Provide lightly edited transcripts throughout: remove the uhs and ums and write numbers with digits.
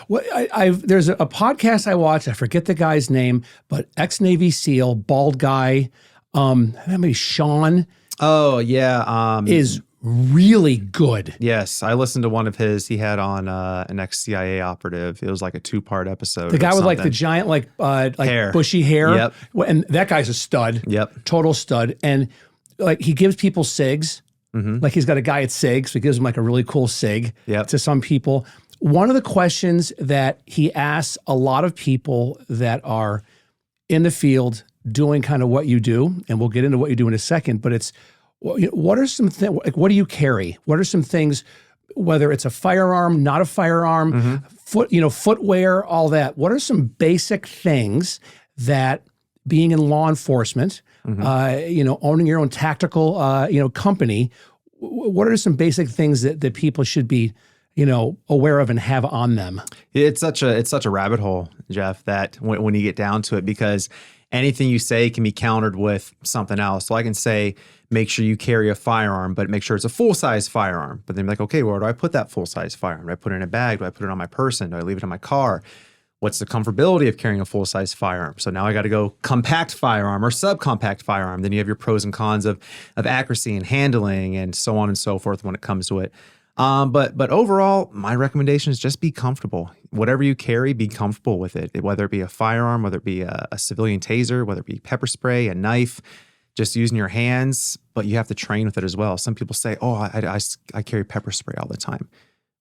Well, there's a podcast I watch. I forget the guy's name, but ex-Navy SEAL, bald guy, maybe Sean Oh yeah. is really good. Yes, I listened to one of his. He had on an ex-CIA operative. It was like a 2-part episode. The guy or with like the something. giant, like Hair. bushy hair. Yep. And that guy's a stud. Yep. Total stud. And like he gives people SIGs. Mm-hmm. Like he's got a guy at SIG, so he gives him like a really cool SIG Yep. to some people. One of the questions that he asks a lot of people that are in the field doing kind of what you do, and we'll get into what you do in a second, but it's, what are some things, like what do you carry? What are some things, whether it's a firearm, not a firearm, footwear, all that. What are some basic things that being in law enforcement, owning your own tactical, company, what are some basic things that people should be, aware of and have on them? It's such a rabbit hole, Jeff, that when you get down to it, because anything you say can be countered with something else. So I can say, make sure you carry a firearm, but make sure it's a full-size firearm. But then like, okay, where do I put that full-size firearm? Do I put it in a bag? Do I put it on my person? Do I leave it in my car? What's the comfortability of carrying a full-size firearm? So now I got to go compact firearm or subcompact firearm. Then you have your pros and cons of accuracy and handling and so on and so forth when it comes to it. But overall, my recommendation is just be comfortable. Whatever you carry, be comfortable with it. Whether it be a firearm, whether it be a civilian taser, whether it be pepper spray, a knife, just using your hands, but you have to train with it as well. Some people say, oh, I carry pepper spray all the time.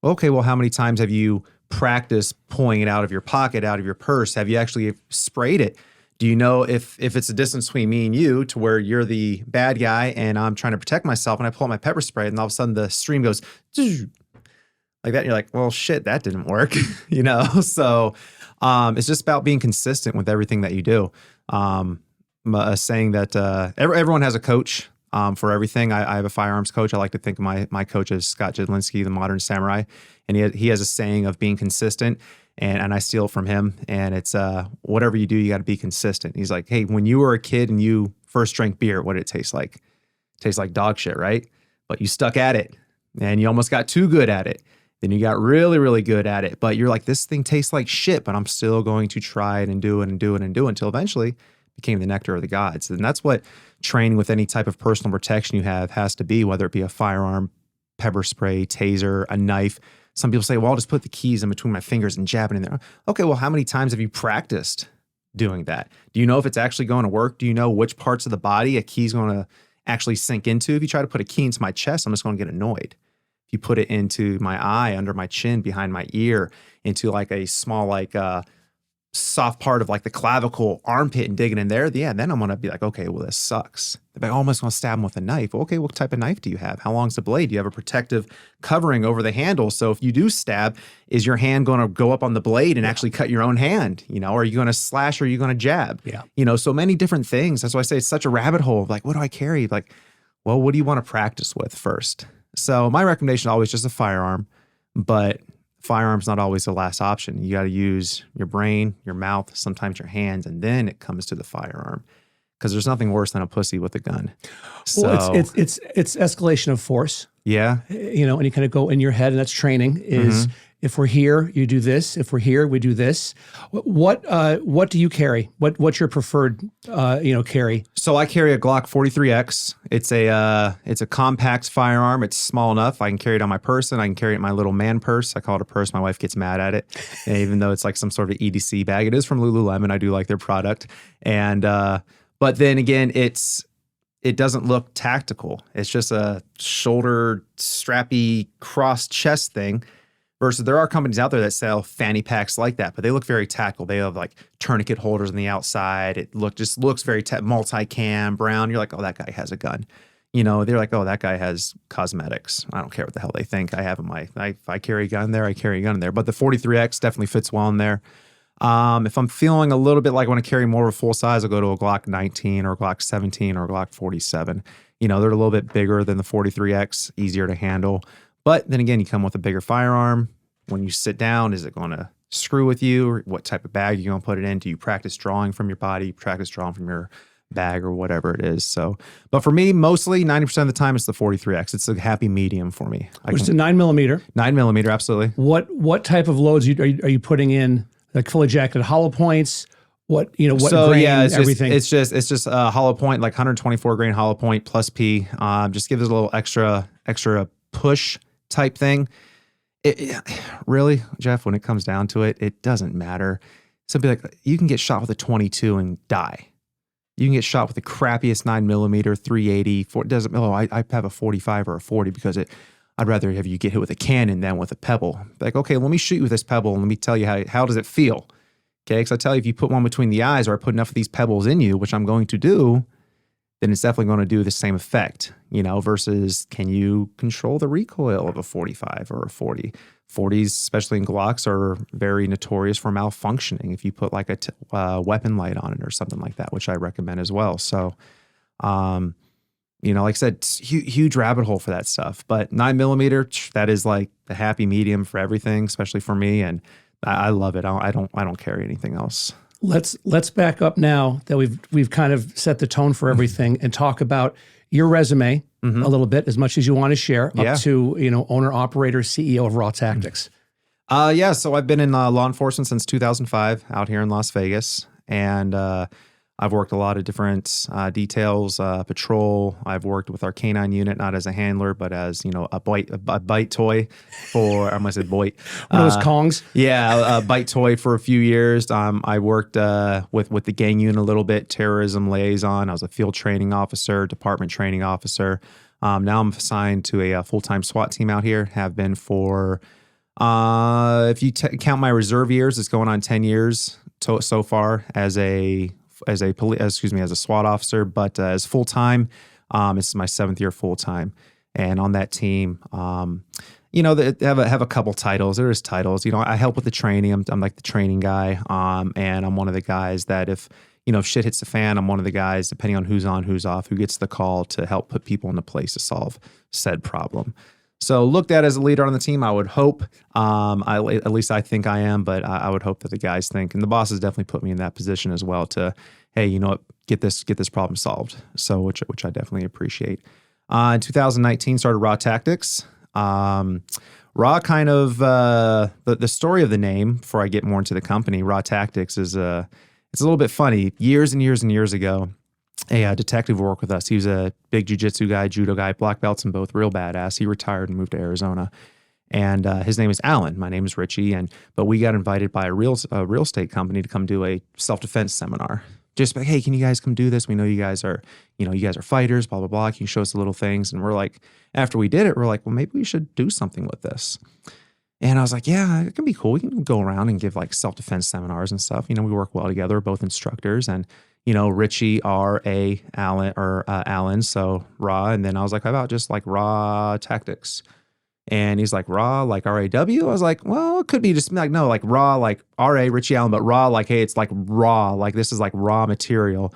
Okay, well, how many times have you practiced pulling it out of your pocket, out of your purse? Have you actually sprayed it? Do you know if it's a distance between me and you to where you're the bad guy and I'm trying to protect myself and I pull out my pepper spray and all of a sudden the stream goes like that and you're like, well, shit, that didn't work, So it's just about being consistent with everything that you do. Saying that everyone has a coach for everything. I have a firearms coach. I like to think of my coach as Scott Jedlinski, the modern samurai, and he has a saying of being consistent. And I steal from him. And it's whatever you do, you got to be consistent. He's like, hey, when you were a kid and you first drank beer, what did it taste like? It tastes like dog shit, right? But you stuck at it and you almost got too good at it. Then you got really, really good at it. But you're like, this thing tastes like shit, but I'm still going to try it and do it and do it and do it until eventually it became the nectar of the gods. And that's what training with any type of personal protection you have has to be, whether it be a firearm, pepper spray, taser, a knife. Some people say, well, I'll just put the keys in between my fingers and jab it in there. Okay, well, how many times have you practiced doing that? Do you know if it's actually going to work? Do you know which parts of the body a key's going to actually sink into? If you try to put a key into my chest, I'm just going to get annoyed. If you put it into my eye, under my chin, behind my ear, into like a small, soft part of like the clavicle, armpit, and digging in there, then I'm going to be like, okay, well, this sucks. I'm almost going to stab him with a knife. Okay, what type of knife do you have? How long's the blade? Do you have a protective covering over the handle? So if you do stab, is your hand going to go up on the blade and actually cut your own hand? Are you going to slash or are you going to jab? Yeah. So many different things. That's why I say it's such a rabbit hole of like, what do I carry? Like, well, what do you want to practice with first? So my recommendation is always just a firearm, but firearm's not always the last option. You got to use your brain, your mouth, sometimes your hands, and then it comes to the firearm. Because there's nothing worse than a pussy with a gun. So, well, it's escalation of force. Yeah. And you kind of go in your head, and that's training. Is if we're here, you do this. If we're here, we do this. What do you carry? What's your preferred carry? So I carry a Glock 43X. It's a compact firearm. It's small enough. I can carry it on my person. I can carry it in my little man purse. I call it a purse. My wife gets mad at it, even though it's like some sort of EDC bag. It is from Lululemon. I do like their product, and but then again, it doesn't look tactical. It's just a shoulder strappy cross chest thing. Versus there are companies out there that sell fanny packs like that, but they look very tactical. They have like tourniquet holders on the outside. It just looks very multicam brown. You're like, oh, that guy has a gun. They're like, oh, that guy has cosmetics. I don't care what the hell they think. I have if I carry a gun there, I carry a gun in there. But the 43X definitely fits well in there. If I'm feeling a little bit like I want to carry more of a full size, I'll go to a Glock 19 or a Glock 17 or a Glock 47. They're a little bit bigger than the 43X, easier to handle. But then again, you come with a bigger firearm. When you sit down, is it going to screw with you? Or what type of bag are you going to put it in? Do you practice drawing from your body? Practice drawing from your bag or whatever it is. So, but for me, mostly 90% of the time, it's the 43X. It's a happy medium for me. Which is a 9mm. 9mm, absolutely. What type of loads are you putting in? Like fully jacketed hollow points? What So grain, yeah, everything? It's just a hollow point, like 124 grain hollow point plus P. Just gives it a little extra push type thing. Really, Jeff, when it comes down to it, it doesn't matter. Something like you can get shot with a 22 and die. You can get shot with the crappiest 9mm, 380. Doesn't. Oh, I have a 45 or a 40 because I'd rather have you get hit with a cannon than with a pebble. Like, okay, let me shoot you with this pebble and let me tell you how does it feel. Okay, because I tell you, if you put one between the eyes or I put enough of these pebbles in you, which I'm going to do, then it's definitely going to do the same effect, versus can you control the recoil of a 45 or a 40? 40s, especially in Glocks, are very notorious for malfunctioning if you put like a weapon light on it or something like that, which I recommend as well. So, like I said, it's huge rabbit hole for that stuff. But 9mm, that is like the happy medium for everything, especially for me, and I love it. I don't carry anything else. Let's back up now that we've kind of set the tone for everything and talk about your resume a little bit, as much as you want to share, up to owner, operator, CEO of Raw Tactics. So I've been in law enforcement since 2005 out here in Las Vegas, and I've worked a lot of different details, patrol. I've worked with our canine unit, not as a handler, but as, a bite toy for, I'm going to say boy. One of those Kongs? Yeah, a bite toy for a few years. I worked with the gang unit a little bit, terrorism liaison. I was a field training officer, department training officer. Now I'm assigned to a full-time SWAT team out here, have been for, if you count my reserve years, it's going on 10 years so far as a SWAT officer, but as full time, this is my 7th year full time, and on that team, they have a couple titles. There is titles. I help with the training. I'm like the training guy, and I'm one of the guys that if shit hits the fan, I'm one of the guys, depending on who's on, who's off, who gets the call to help put people into place to solve said problem. So looked at as a leader on the team, I would hope. At least I think I am, but I would hope that the guys think, and the bosses definitely put me in that position as well to, hey, you know what, get this problem solved. So which I definitely appreciate. In 2019, started Raw Tactics. Raw kind of the story of the name. Before I get more into the company, Raw Tactics is it's a little bit funny. Years and years and years ago, a detective worked with us. He was a big jiu-jitsu guy, judo guy, black belts in both, real badass. He retired and moved to Arizona. And his name is Alan. My name is Richie. But we got invited by a real estate company to come do a self-defense seminar. Just like, hey, can you guys come do this? We know you guys are fighters, blah, blah, blah. Can you show us the little things? And we're like, after we did it, we're like, well, maybe we should do something with this. And I was like, yeah, it can be cool. We can go around and give like self-defense seminars and stuff. We work well together, we're both instructors. And Richie, R.A. Allen, so Raw. And then I was like, how about just like Raw Tactics? And he's like, Raw, like R-A-W? I was like, well, it could be just like, no, like Raw, like R.A. Richie Allen, but Raw, like, hey, it's like raw, like this is like raw material.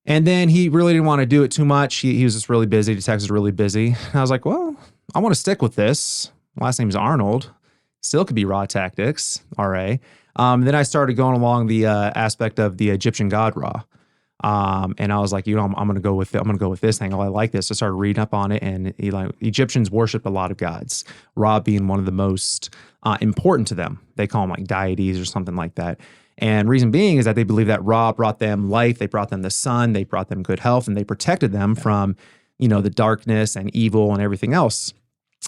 And then he really didn't want to do it too much. He was just really busy. Detectives was really busy. And I was like, well, I want to stick with this. Last name's Arnold. Still could be Raw Tactics, R.A. Then I started going along the aspect of the Egyptian god Ra. And I was like, I'm going to go with it. I'm going to go with this thing. Oh, I like this. I started reading up on it, and Egyptians worship a lot of gods, Ra being one of the most important to them. They call them like deities or something like that. And reason being is that they believe that Ra brought them life. They brought them the sun. They brought them good health, and they protected them from, the darkness and evil and everything else.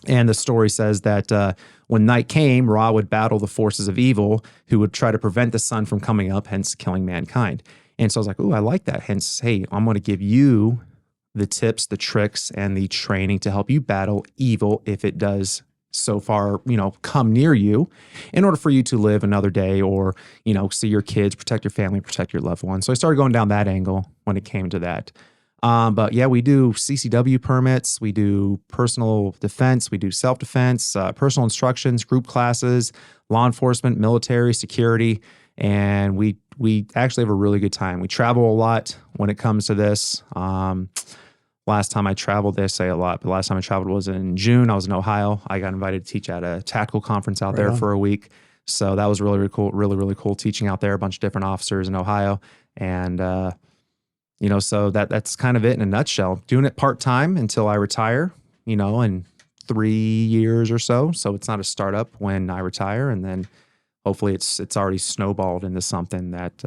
And the story says that when night came, Ra would battle the forces of evil who would try to prevent the sun from coming up, hence killing mankind. And so I was like, ooh, I like that. Hence, hey, I'm going to give you the tips, the tricks, and the training to help you battle evil if it does so far, come near you, in order for you to live another day or, see your kids, protect your family, protect your loved ones. So I started going down that angle when it came to that. But yeah, we do CCW permits, we do personal defense, we do self-defense, personal instructions, group classes, law enforcement, military, security, and we actually have a really good time. We travel a lot when it comes to this. Last time I traveled, they say a lot, but last time I traveled was in June. I was in Ohio. I got invited to teach at a tactical conference out there for a week. So that was really, really cool, really, really cool teaching out there, a bunch of different officers in Ohio. And So that's kind of it in a nutshell. Doing it part-time until I retire, in 3 years or so. So it's not a startup when I retire, and then hopefully it's already snowballed into something that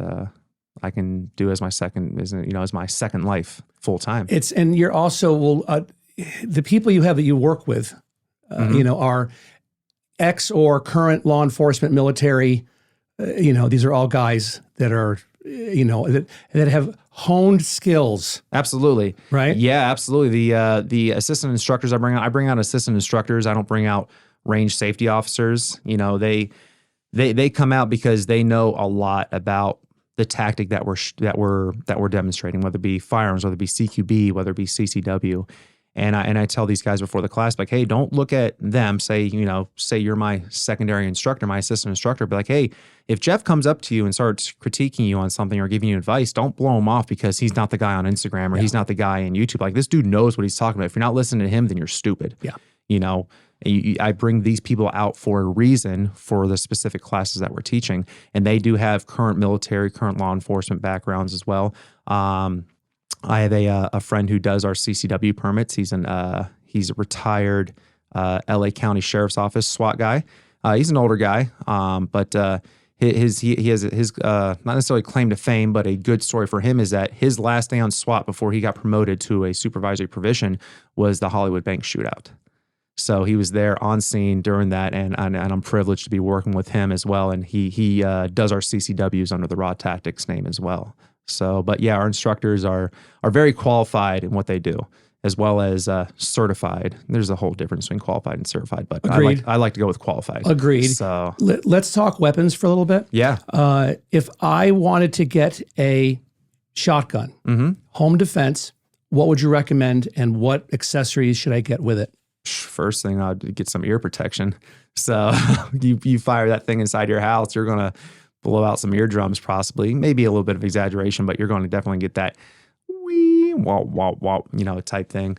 I can do as my second life full time. And you're also the people you have that you work with, are ex or current law enforcement, military. These are all guys that are that have honed skills. Absolutely. Right? Yeah, absolutely. The assistant instructors I bring out assistant instructors. I don't bring out range safety officers. They come out because they know a lot about the tactic that we're demonstrating, whether it be firearms, whether it be CQB, whether it be CCW. And I tell these guys before the class, like, hey, don't look at them. Say you're my secondary instructor, my assistant instructor. Be like, hey, if Jeff comes up to you and starts critiquing you on something or giving you advice, don't blow him off because he's not the guy on Instagram or he's not the guy on YouTube. Like, this dude knows what he's talking about. If you're not listening to him, then you're stupid. Yeah. I bring these people out for a reason for the specific classes that we're teaching. And they do have current military, current law enforcement backgrounds as well. I have a friend who does our CCW permits. He's a retired LA County Sheriff's Office SWAT guy. He's an older guy, but he has his not necessarily claim to fame, but a good story for him is that his last day on SWAT before he got promoted to a supervisory provision was the Hollywood Bank shootout. So he was there on scene during that, and I'm privileged to be working with him as well. And he does our CCWs under the Raw Tactics name as well. So, but yeah, our instructors are very qualified in what they do, as well as certified. There's a whole difference between qualified and certified, but I like to go with qualified. Agreed. So let's talk weapons for a little bit. Yeah. If I wanted to get a shotgun, home defense, what would you recommend, and what accessories should I get with it? First thing, I'd get some ear protection. So you fire that thing inside your house, you're gonna blow out some eardrums, possibly, maybe a little bit of exaggeration, but you're going to definitely get that wee, wah, wah, wah, type thing.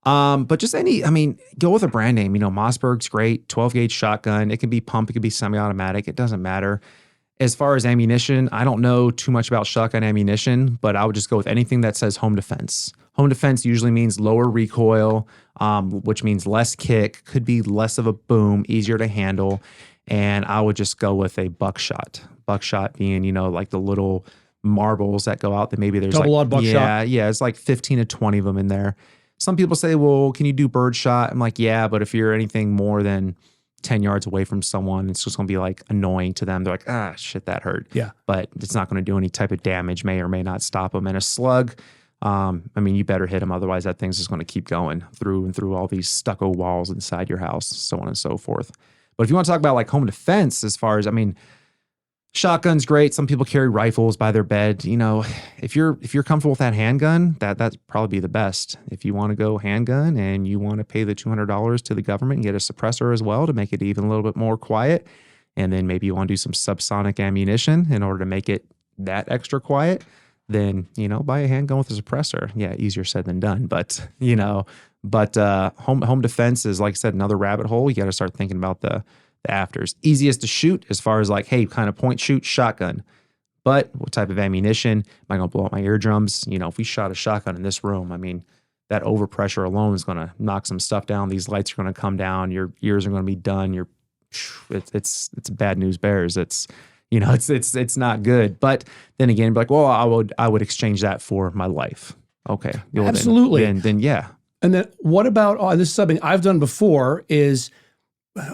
But just go with a brand name. Mossberg's great, 12 gauge shotgun. It can be pump, it can be semi-automatic. It doesn't matter. As far as ammunition, I don't know too much about shotgun ammunition, but I would just go with anything that says home defense. Home defense usually means lower recoil, which means less kick, could be less of a boom, easier to handle. And I would just go with a buckshot. Buckshot being, like the little marbles that go out that maybe there's double-aught buckshot. Yeah, it's like 15 to 20 of them in there. Some people say, well, can you do bird shot? I'm like, yeah, but if you're anything more than 10 yards away from someone, it's just going to be like annoying to them. They're like, shit, that hurt. Yeah. But it's not going to do any type of damage, may or may not stop them. And a slug, you better hit them. Otherwise, that thing's just going to keep going through and through all these stucco walls inside your house, so on and so forth. But if you want to talk about like home defense, as far as, shotgun's great. Some people carry rifles by their bed. If you're comfortable with that handgun, that's probably the best. If you want to go handgun and you want to pay the $200 to the government and get a suppressor as well to make it even a little bit more quiet, and then maybe you want to do some subsonic ammunition in order to make it that extra quiet, then, buy a handgun with a suppressor. Yeah, easier said than done. But, home defense is, like I said, another rabbit hole. You got to start thinking about the afters. Easiest to shoot as far as like, hey, kind of point shoot, shotgun. But what type of ammunition? Am I going to blow out my eardrums? If we shot a shotgun in this room, that overpressure alone is going to knock some stuff down. These lights are going to come down. Your ears are going to be done. It's bad news bears. It's not good. But then again, be like, well, I would exchange that for my life. Okay. Well, absolutely. Then yeah. And then what about, this is something I've done before, is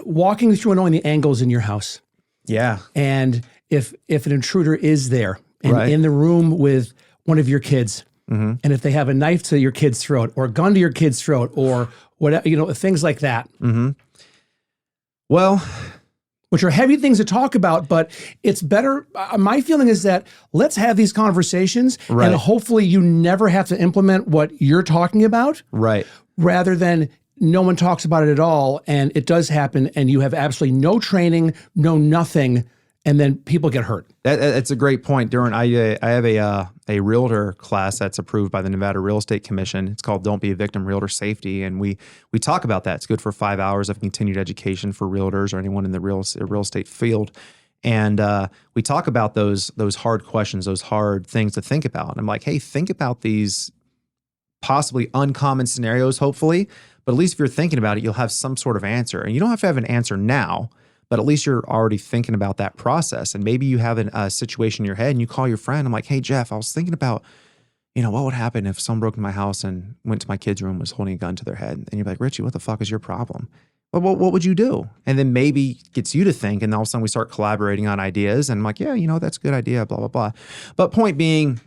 walking through and knowing the angles in your house. Yeah. And if an intruder is there and right. in the room with one of your kids, and if they have a knife to your kid's throat or a gun to your kid's throat or whatever, things like that. Well, which are heavy things to talk about, but it's better. My feeling is that let's have these conversations, right. and hopefully you never have to implement what you're talking about, right? Rather than no one talks about it at all, and it does happen, and you have absolutely no training, no nothing, and then people get hurt. That's a great point. I have a realtor class that's approved by the Nevada Real Estate Commission. It's called Don't Be a Victim, Realtor Safety. And we talk about that. It's good for 5 hours of continued education for realtors or anyone in the real estate field. And we talk about those hard questions, those hard things to think about. And I'm like, hey, think about these possibly uncommon scenarios, hopefully. But at least if you're thinking about it, you'll have some sort of answer. And you don't have to have an answer now, but at least you're already thinking about that process. And maybe you have a situation in your head and you call your friend. I'm like, hey, Jeff, I was thinking about, what would happen if someone broke into my house and went to my kid's room, was holding a gun to their head? And you're like, Richie, what the fuck is your problem? Well, what would you do? And then maybe gets you to think, and all of a sudden we start collaborating on ideas. And I'm like, yeah, that's a good idea, blah, blah, blah. But point being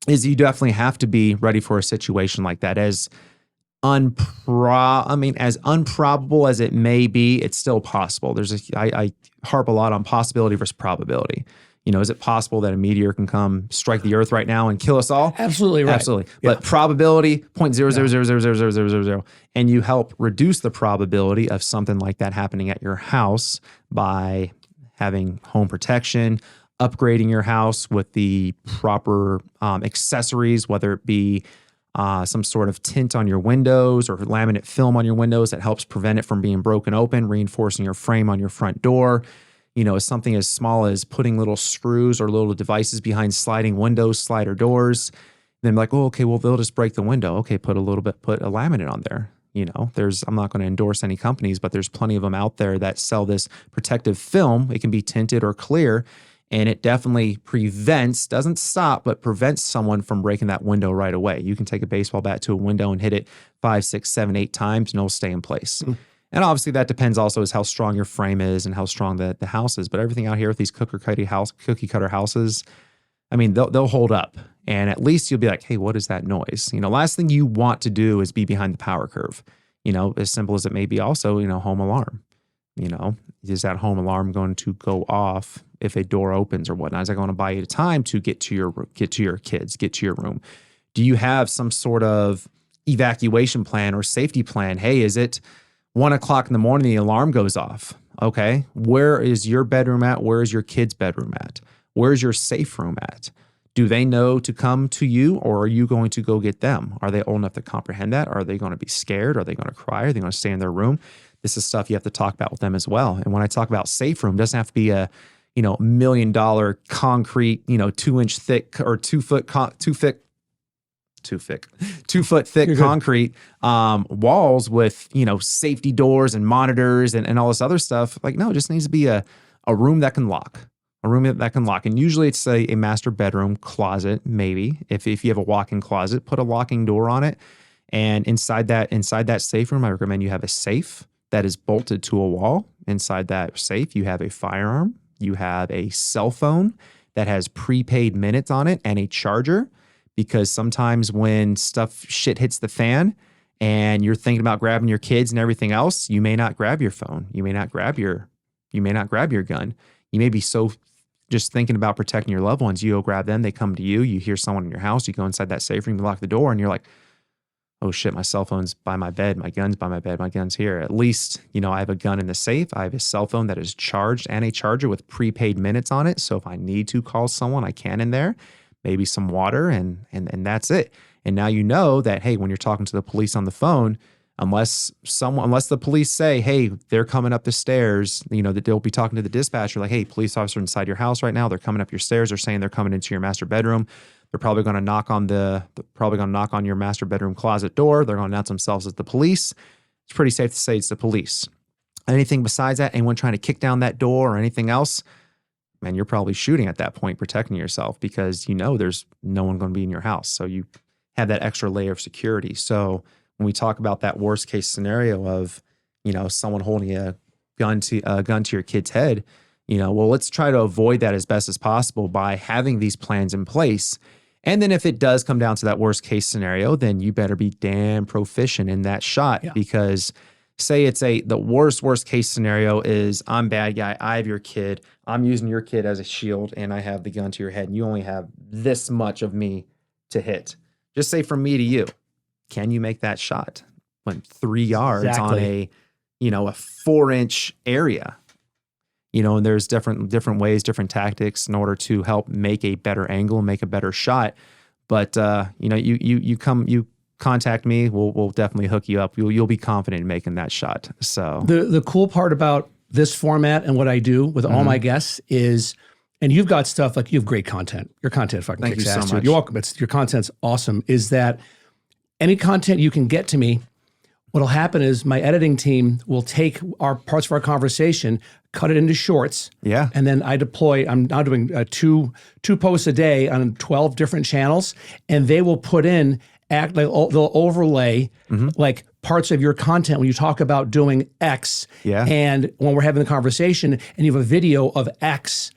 is you definitely have to be ready for a situation like that. As unprobable as it may be, it's still possible. I harp a lot on possibility versus probability. Is it possible that a meteor can come strike the earth right now and kill us all? Absolutely right. Absolutely. Yeah. But probability 0.000000000, and you help reduce the probability of something like that happening at your house by having home protection, upgrading your house with the proper accessories, whether it be some sort of tint on your windows or laminate film on your windows that helps prevent it from being broken open, reinforcing your frame on your front door. Something as small as putting little screws or little devices behind sliding windows, slider doors. Then like, oh, okay, well, they'll just break the window. Okay, put a laminate on there. I'm not going to endorse any companies, but there's plenty of them out there that sell this protective film. It can be tinted or clear, and it definitely doesn't stop, but prevents someone from breaking that window right away. You can take a baseball bat to a window and hit it 5, 6, 7, 8 times, and it'll stay in place. And obviously that depends also as how strong your frame is and how strong the house is. But everything out here with these cookie cutter houses, they'll hold up. And at least you'll be like, hey, what is that noise? Last thing you want to do is be behind the power curve. As simple as it may be also, home alarm. Is that home alarm going to go off if a door opens or whatnot? Is that going to buy you the time to get to your kids, get to your room? Do you have some sort of evacuation plan or safety plan? Hey, is it 1:00 in the morning, the alarm goes off? Okay. Where is your bedroom at? Where is your kid's bedroom at? Where's your safe room at? Do they know to come to you, or are you going to go get them? Are they old enough to comprehend that? Are they going to be scared? Are they going to cry? Are they going to stay in their room? This is stuff you have to talk about with them as well. And when I talk about safe room, it doesn't have to be a, $1 million concrete, 2-inch thick or 2 foot thick concrete walls with, safety doors and monitors and all this other stuff. Like, no, it just needs to be a room that can lock. A room that can lock. And usually it's a master bedroom closet, maybe. If you have a walk-in closet, put a locking door on it. And inside that safe room, I recommend you have a safe that is bolted to a wall. Inside that safe, you have a firearm. You have a cell phone that has prepaid minutes on it and a charger. Because sometimes when shit hits the fan and you're thinking about grabbing your kids and everything else, you may not grab your phone. You may not grab your gun. You may be so just thinking about protecting your loved ones. You go grab them, they come to you, you hear someone in your house, you go inside that safe room, you lock the door, and you're like, oh shit, my cell phone's by my bed, my gun's by my bed, my gun's here. At least, I have a gun in the safe. I have a cell phone that is charged and a charger with prepaid minutes on it. So if I need to call someone, I can in there. Maybe some water, and that's it. And now you know that, hey, when you're talking to the police on the phone, unless the police say, hey, they're coming up the stairs, that they'll be talking to the dispatcher like, hey, police officer inside your house right now, they're coming up your stairs, they're saying they're coming into your master bedroom. They're probably going to knock on your master bedroom closet door. They're going to announce themselves as the police. It's pretty safe to say it's the police. Anything besides that, anyone trying to kick down that door or anything else, man, you're probably shooting at that point, protecting yourself because there's no one going to be in your house. So you have that extra layer of security. So when we talk about that worst case scenario of, someone holding a gun to your kid's head, well, let's try to avoid that as best as possible by having these plans in place. And then if it does come down to that worst case scenario, then you better be damn proficient in that shot. Yeah. Because say the worst case scenario is I'm bad guy, I have your kid, I'm using your kid as a shield, and I have the gun to your head, and you only have this much of me to hit. Just say from me to you, can you make that shot? Went 3 yards on a 4-inch area. And there's different ways, different tactics in order to help make a better angle, make a better shot. But you contact me, we'll definitely hook you up. You'll be confident in making that shot. So the cool part about this format and what I do with all my guests is, and you've got stuff like you have great content. Your content fucking Thank kicks you so ass, dude. much. You're welcome. Your content's awesome. Is that any content you can get to me, what'll happen is my editing team will take our parts of our conversation, cut it into shorts. Yeah. And then I deploy, I'm now doing two posts a day on 12 different channels, and they will put in, they'll overlay like parts of your content when you talk about doing X. Yeah. And when we're having the conversation and you have a video of X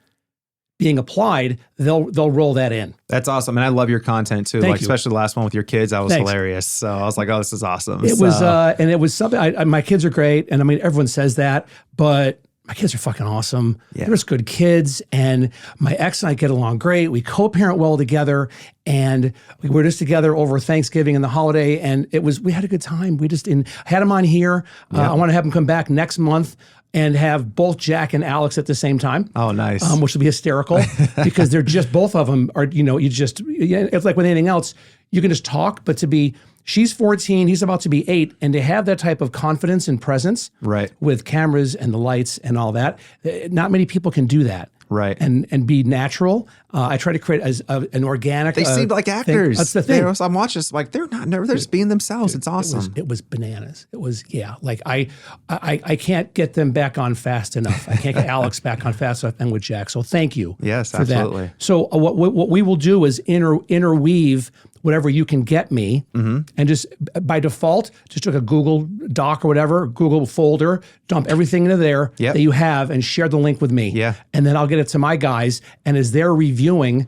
being applied, they'll roll that in. That's awesome. And I love your content too. Thank you. Especially the last one with your kids. That was Thanks. hilarious. So I was like, oh, this is awesome. It was, and it was something, my kids are great. And I mean, everyone says that, but my kids are fucking awesome. Yeah. They're just good kids. And my ex and I get along great. We co-parent well together. And we were just together over Thanksgiving and the holiday. And we had a good time. We just had them on here. I want to have them come back next month and have both Jack and Alex at the same time. Oh, nice. Which will be hysterical because they're just, both of them are, it's like with anything else, you can just talk, but she's 14, he's about to be 8, and to have that type of confidence and presence Right. with cameras and the lights and all that, not many people can do that. Right. And be natural. I try to create an organic. They seemed like actors. That's the thing. I'm watching this like they're just being themselves. It's awesome. It was bananas. It was, like I can't get them back on fast enough. I can't get Alex back on fast enough and with Jack. So thank you. Yes, for absolutely. That. So what we will do is interweave whatever you can get me, and just by default, just took a Google Doc or whatever, Google folder, dump everything into there that you have, and share the link with me. Yeah. And then I'll get it to my guys, and as they're reviewing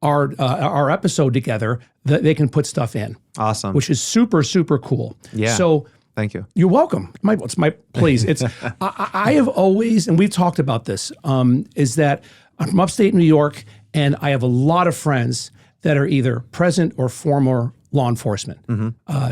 our episode together, they can put stuff in. Awesome. Which is super, super cool. Yeah. So thank you. you're welcome. It's my please. It's I have always, and we've talked about this, is that I'm from upstate New York, and I have a lot of friends that are either present or former law enforcement,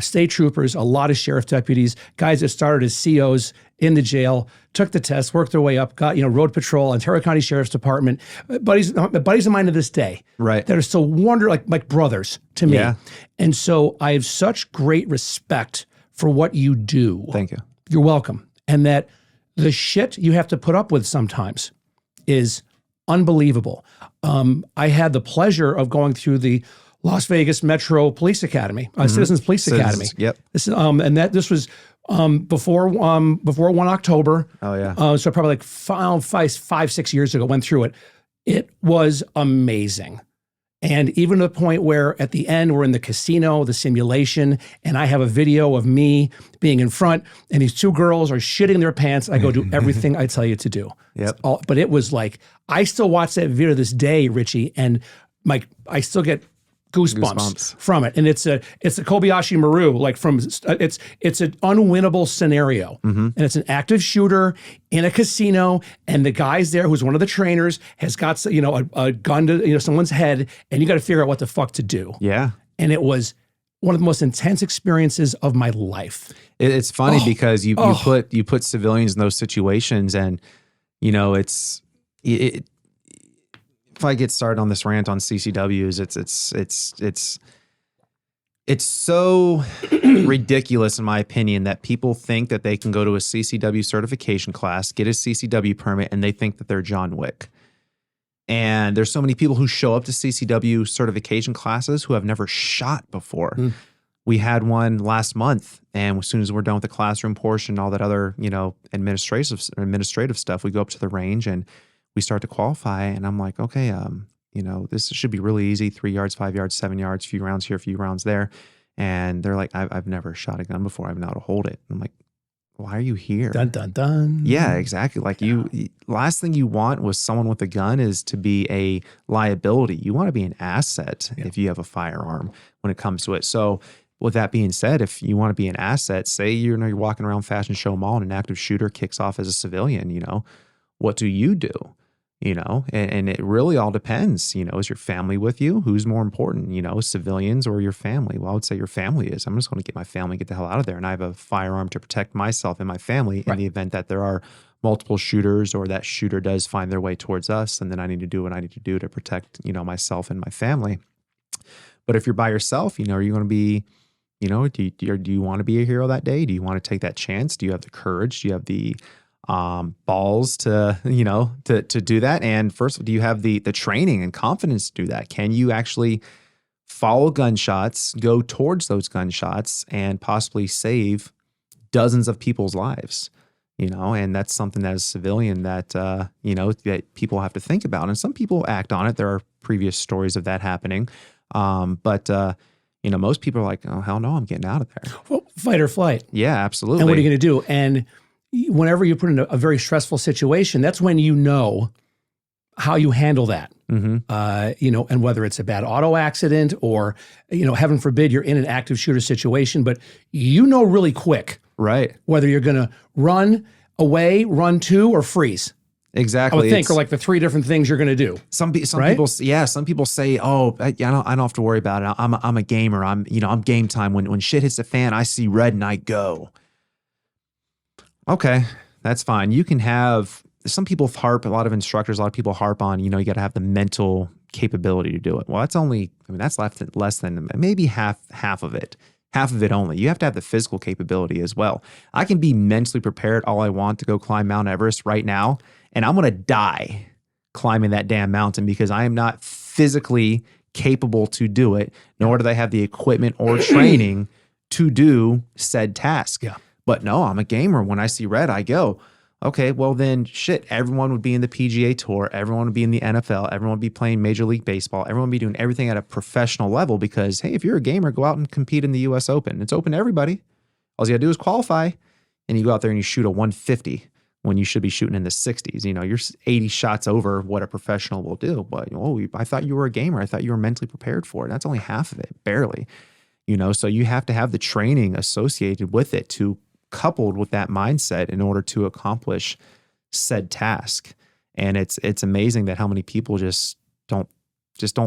state troopers, a lot of sheriff deputies, guys that started as COs in the jail, took the test, worked their way up, got road patrol, Ontario County Sheriff's Department, buddies of mine to this day, Right. that are still like brothers to me. Yeah. And so I have such great respect for what you do. Thank you. You're welcome. And that the shit you have to put up with sometimes is unbelievable. I had the pleasure of going through the Las Vegas Metro Police Academy, Citizens Police Academy. Yep. This this was before 1 October. Oh yeah. So probably like 5-6 years ago, went through it. It was amazing. And even to the point where at the end, we're in the casino, the simulation, and I have a video of me being in front, and these two girls are shitting their pants. I go do everything I tell you to do. Yep. But it was like, I still watch that video to this day, Richie, and I still get goosebumps from it. And it's a Kobayashi Maru, like it's an unwinnable scenario. And it's an active shooter in a casino, and the guy's there who's one of the trainers has got a gun to someone's head, and you got to figure out what the fuck to do. Yeah. And it was one of the most intense experiences of my life. It's funny because you put civilians in those situations, and if I get started on this rant on CCWs, it's so ridiculous in my opinion that people think that they can go to a CCW certification class, get a CCW permit, and they think that they're John Wick. And there's so many people who show up to CCW certification classes who have never shot before. We had one last month, and as soon as we're done with the classroom portion, all that other, administrative stuff, we go up to the range and we start to qualify. And I'm like, okay, this should be really easy. 3 yards, 5 yards, 7 yards, few rounds here, few rounds there. And they're like, I've never shot a gun before. I don't know how to hold it. I'm like, why are you here? Dun, dun, dun. Yeah, exactly. Like last thing you want with someone with a gun is to be a liability. You want to be an asset if you have a firearm when it comes to it. So with that being said, if you want to be an asset, say you're walking around Fashion Show Mall and an active shooter kicks off as a civilian, what do you do? And it really all depends. Is your family with you? Who's more important, civilians or your family? Well, I would say your family is. I'm just going to get my family, get the hell out of there. And I have a firearm to protect myself and my family in the event that there are multiple shooters or that shooter does find their way towards us. And then I need to do what I need to do to protect, myself and my family. But if you're by yourself, are you going to be, do you want to be a hero that day? Do you want to take that chance? Do you have the courage? Do you have the balls to, to do that? And first, do you have the training and confidence to do that? Can you actually follow gunshots, go towards those gunshots, and possibly save dozens of people's lives? And that's something as a civilian that, that people have to think about. And some people act on it. There are previous stories of that happening. But most people are like, oh, hell no, I'm getting out of there. Well, fight or flight. Yeah, absolutely. And what are you going to do? And whenever you put in a very stressful situation, that's when you know how you handle that. Mm-hmm. And whether it's a bad auto accident or, heaven forbid, you're in an active shooter situation, but really quick. Right. Whether you're going to run away, run to, or freeze. Exactly. I would think are like the three different things you're going to do. Some right? people say, oh, I don't have to worry about it. I'm a gamer. I'm game time. When shit hits the fan, I see red and I go. Okay, that's fine. You can have, some people harp, a lot of instructors, a lot of people harp on, you got to have the mental capability to do it. Well, that's less than maybe half of it. Half of it only. You have to have the physical capability as well. I can be mentally prepared all I want to go climb Mount Everest right now, and I'm going to die climbing that damn mountain because I am not physically capable to do it, nor do I have the equipment or training to do said task. Yeah. But no, I'm a gamer. When I see red, I go, okay, well then shit, everyone would be in the PGA Tour, everyone would be in the NFL, everyone would be playing Major League Baseball, everyone would be doing everything at a professional level because, hey, if you're a gamer, go out and compete in the US Open. It's open to everybody. All you gotta do is qualify, and you go out there and you shoot a 150 when you should be shooting in the 60s. You're 80 shots over what a professional will do. But, I thought you were a gamer. I thought you were mentally prepared for it. That's only half of it, barely. So you have to have the training associated with it coupled with that mindset in order to accomplish said task. And it's amazing that how many people just don't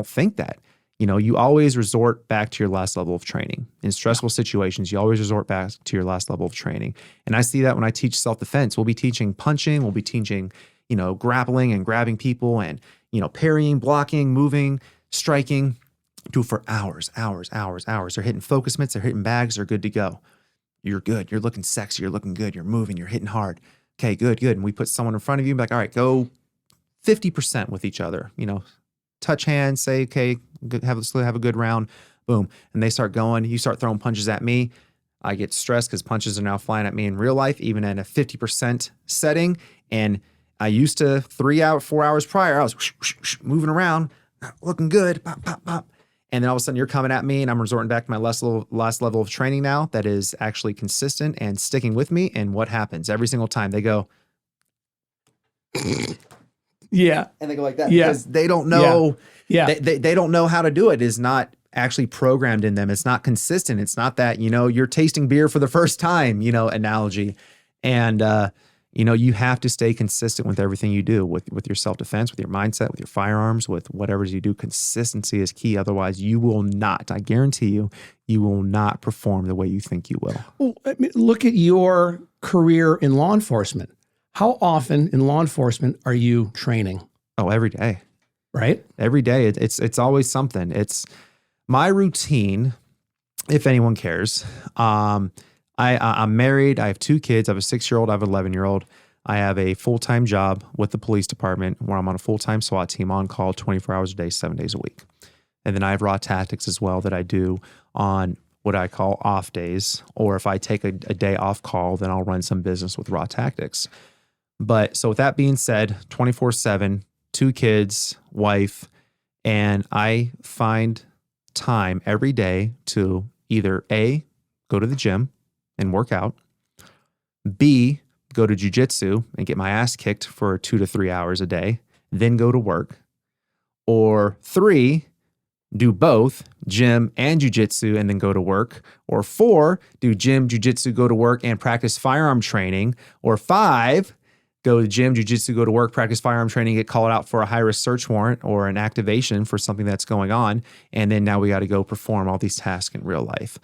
think that. You always resort back to your last level of training. In stressful situations, you always resort back to your last level of training. And I see that when I teach self-defense. We'll be teaching punching, we'll be teaching, grappling and grabbing people and, parrying, blocking, moving, striking. Do it for hours. They're hitting focus mitts, they're hitting bags, they're good to go. You're good. You're looking sexy. You're looking good. You're moving. You're hitting hard. Okay, good. And we put someone in front of you and be like, all right, go 50% with each other. Touch hands, say, okay, have a good round. Boom. And they start going. You start throwing punches at me. I get stressed because punches are now flying at me in real life, even in a 50% setting. And I used to 4 hours prior, I was moving around, looking good, pop, pop, pop. And then all of a sudden you're coming at me and I'm resorting back to my last level of training now that is actually consistent and sticking with me. And what happens? Every single time they go, yeah. And they go like that because they don't know. Yeah. They don't know how to do it. It's not actually programmed in them. It's not consistent. It's not that, you're tasting beer for the first time, analogy. And, you have to stay consistent with everything you do with your self-defense, with your mindset, with your firearms, with whatever you do. Consistency is key. Otherwise, you will not, I guarantee you will not perform the way you think you will. Well, look at your career in law enforcement. How often in law enforcement are you training? Oh, every day. Right? Every day. It's always something. It's my routine, if anyone cares. I'm married. I have 2 kids. I have a 6-year-old. I have an 11-year-old. I have a full-time job with the police department where I'm on a full-time SWAT team on call 24 hours a day, 7 days a week. And then I have raw tactics as well that I do on what I call off days. Or if I take a day off call, then I'll run some business with raw tactics. But so with that being said, 24/7, 2 kids, wife, and I find time every day to either A, go to the gym and work out, B, go to jujitsu and get my ass kicked for 2 to 3 hours a day, then go to work, or 3, do both gym and jujitsu and then go to work, or 4, do gym, jujitsu, go to work and practice firearm training, or 5, go to gym, jujitsu, go to work, practice firearm training, get called out for a high-risk search warrant or an activation for something that's going on, and then now we got to go perform all these tasks in real life.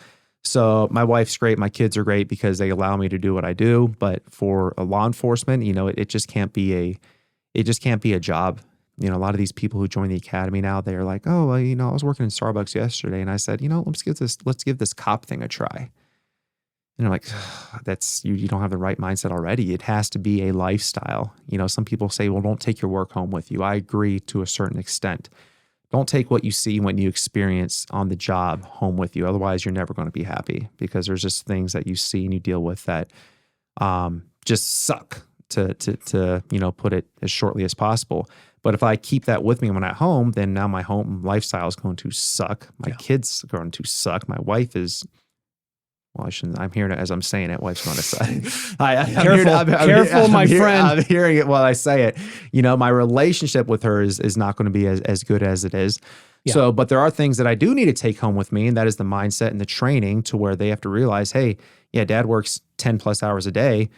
So my wife's great. My kids are great because they allow me to do what I do. But for a law enforcement, it just can't be a job. A lot of these people who join the academy now, they're like, oh, well, I was working in Starbucks yesterday, and I said, let's give this cop thing a try. And I'm like, that's you don't have the right mindset already. It has to be a lifestyle. Some people say, well, don't take your work home with you. I agree to a certain extent. Don't take what you see, what you experience on the job home with you. Otherwise, you're never going to be happy, because there's just things that you see and you deal with that just suck, to put it as shortly as possible. But if I keep that with me when I'm at home, then now my home lifestyle is going to suck. My kids are going to suck. My wife is, well, I shouldn't. I'm hearing it as I'm saying it. Wife's going to say, Careful, my friend. I'm hearing it while I say it. My relationship with her is not going to be as good as it is. Yeah. So, but there are things that I do need to take home with me, and that is the mindset and the training, to where they have to realize, hey, yeah, Dad works 10 plus hours a day,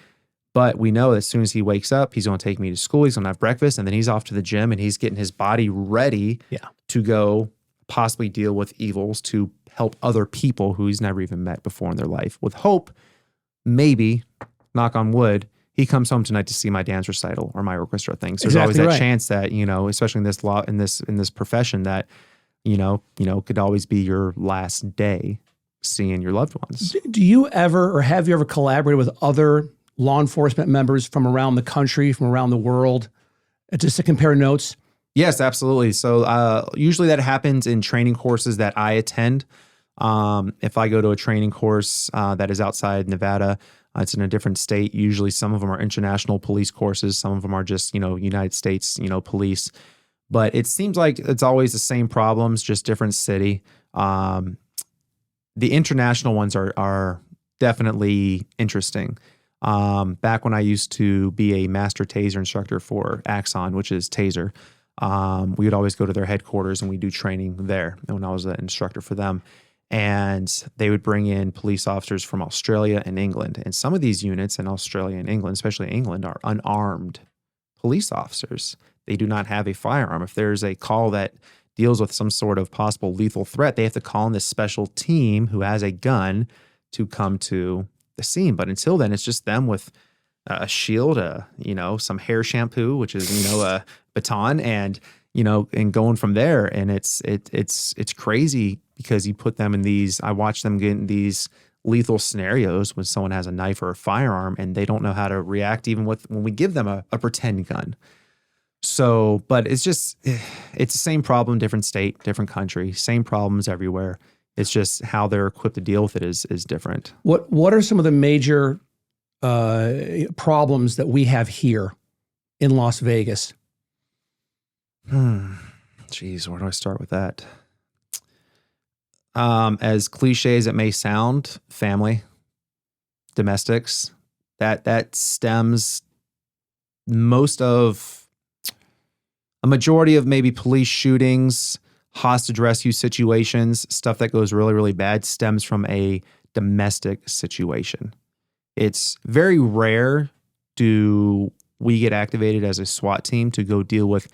but we know that as soon as he wakes up, he's going to take me to school, he's going to have breakfast, and then he's off to the gym, and he's getting his body ready to go possibly deal with evils, to help other people who he's never even met before in their life. With hope, maybe, knock on wood, he comes home tonight to see my dance recital or my orchestra things. There's always that chance that, especially in this law, in this profession, that, could always be your last day seeing your loved ones. Do you ever, or have you ever collaborated with other law enforcement members from around the country, from around the world, just to compare notes? Yes, absolutely. So usually that happens in training courses that I attend. If I go to a training course that is outside Nevada, it's in a different state. Usually some of them are international police courses. Some of them are just, United States, police. But it seems like it's always the same problems, just different city. The international ones are definitely interesting. Back when I used to be a master taser instructor for Axon, which is taser, we would always go to their headquarters and we do training there when I was an instructor for them. And they would bring in police officers from Australia and England. And some of these units in Australia and England, especially England, are unarmed police officers. They do not have a firearm. If there's a call that deals with some sort of possible lethal threat, they have to call in this special team who has a gun to come to the scene. But until then, it's just them with a shield, some hair shampoo, which is, a baton, and going from there. And it's crazy, because you put them in these, I watch them get in these lethal scenarios when someone has a knife or a firearm and they don't know how to react, even when we give them a pretend gun. So, but it's the same problem, different state, different country, same problems everywhere. It's just how they're equipped to deal with it is different. What are some of the major problems that we have here in Las Vegas? Jeez, where do I start with that? As cliche as it may sound, family, domestics, that stems a majority of maybe police shootings, hostage rescue situations, stuff that goes really, really bad stems from a domestic situation. It's very rare do we get activated as a SWAT team to go deal with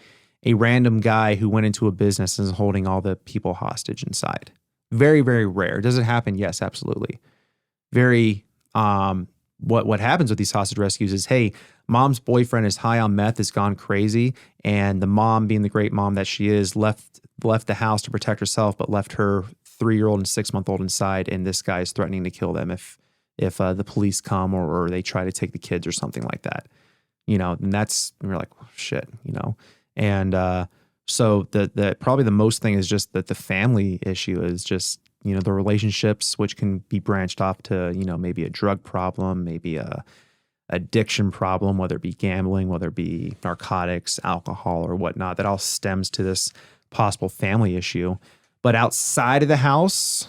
a random guy who went into a business and is holding all the people hostage inside. Very, very rare. Does it happen? Yes, absolutely. Very, what happens with these hostage rescues is, hey, mom's boyfriend is high on meth, has gone crazy, and the mom, being the great mom that she is, left the house to protect herself, but left her 3-year-old and 6-month-old inside, and this guy is threatening to kill them if the police come or they try to take the kids or something like that. And we're like, oh, shit, And so the probably the most thing is just that the family issue is just, the relationships, which can be branched off to, maybe a drug problem, maybe a addiction problem, whether it be gambling, whether it be narcotics, alcohol, or whatnot. That all stems to this possible family issue. But outside of the house,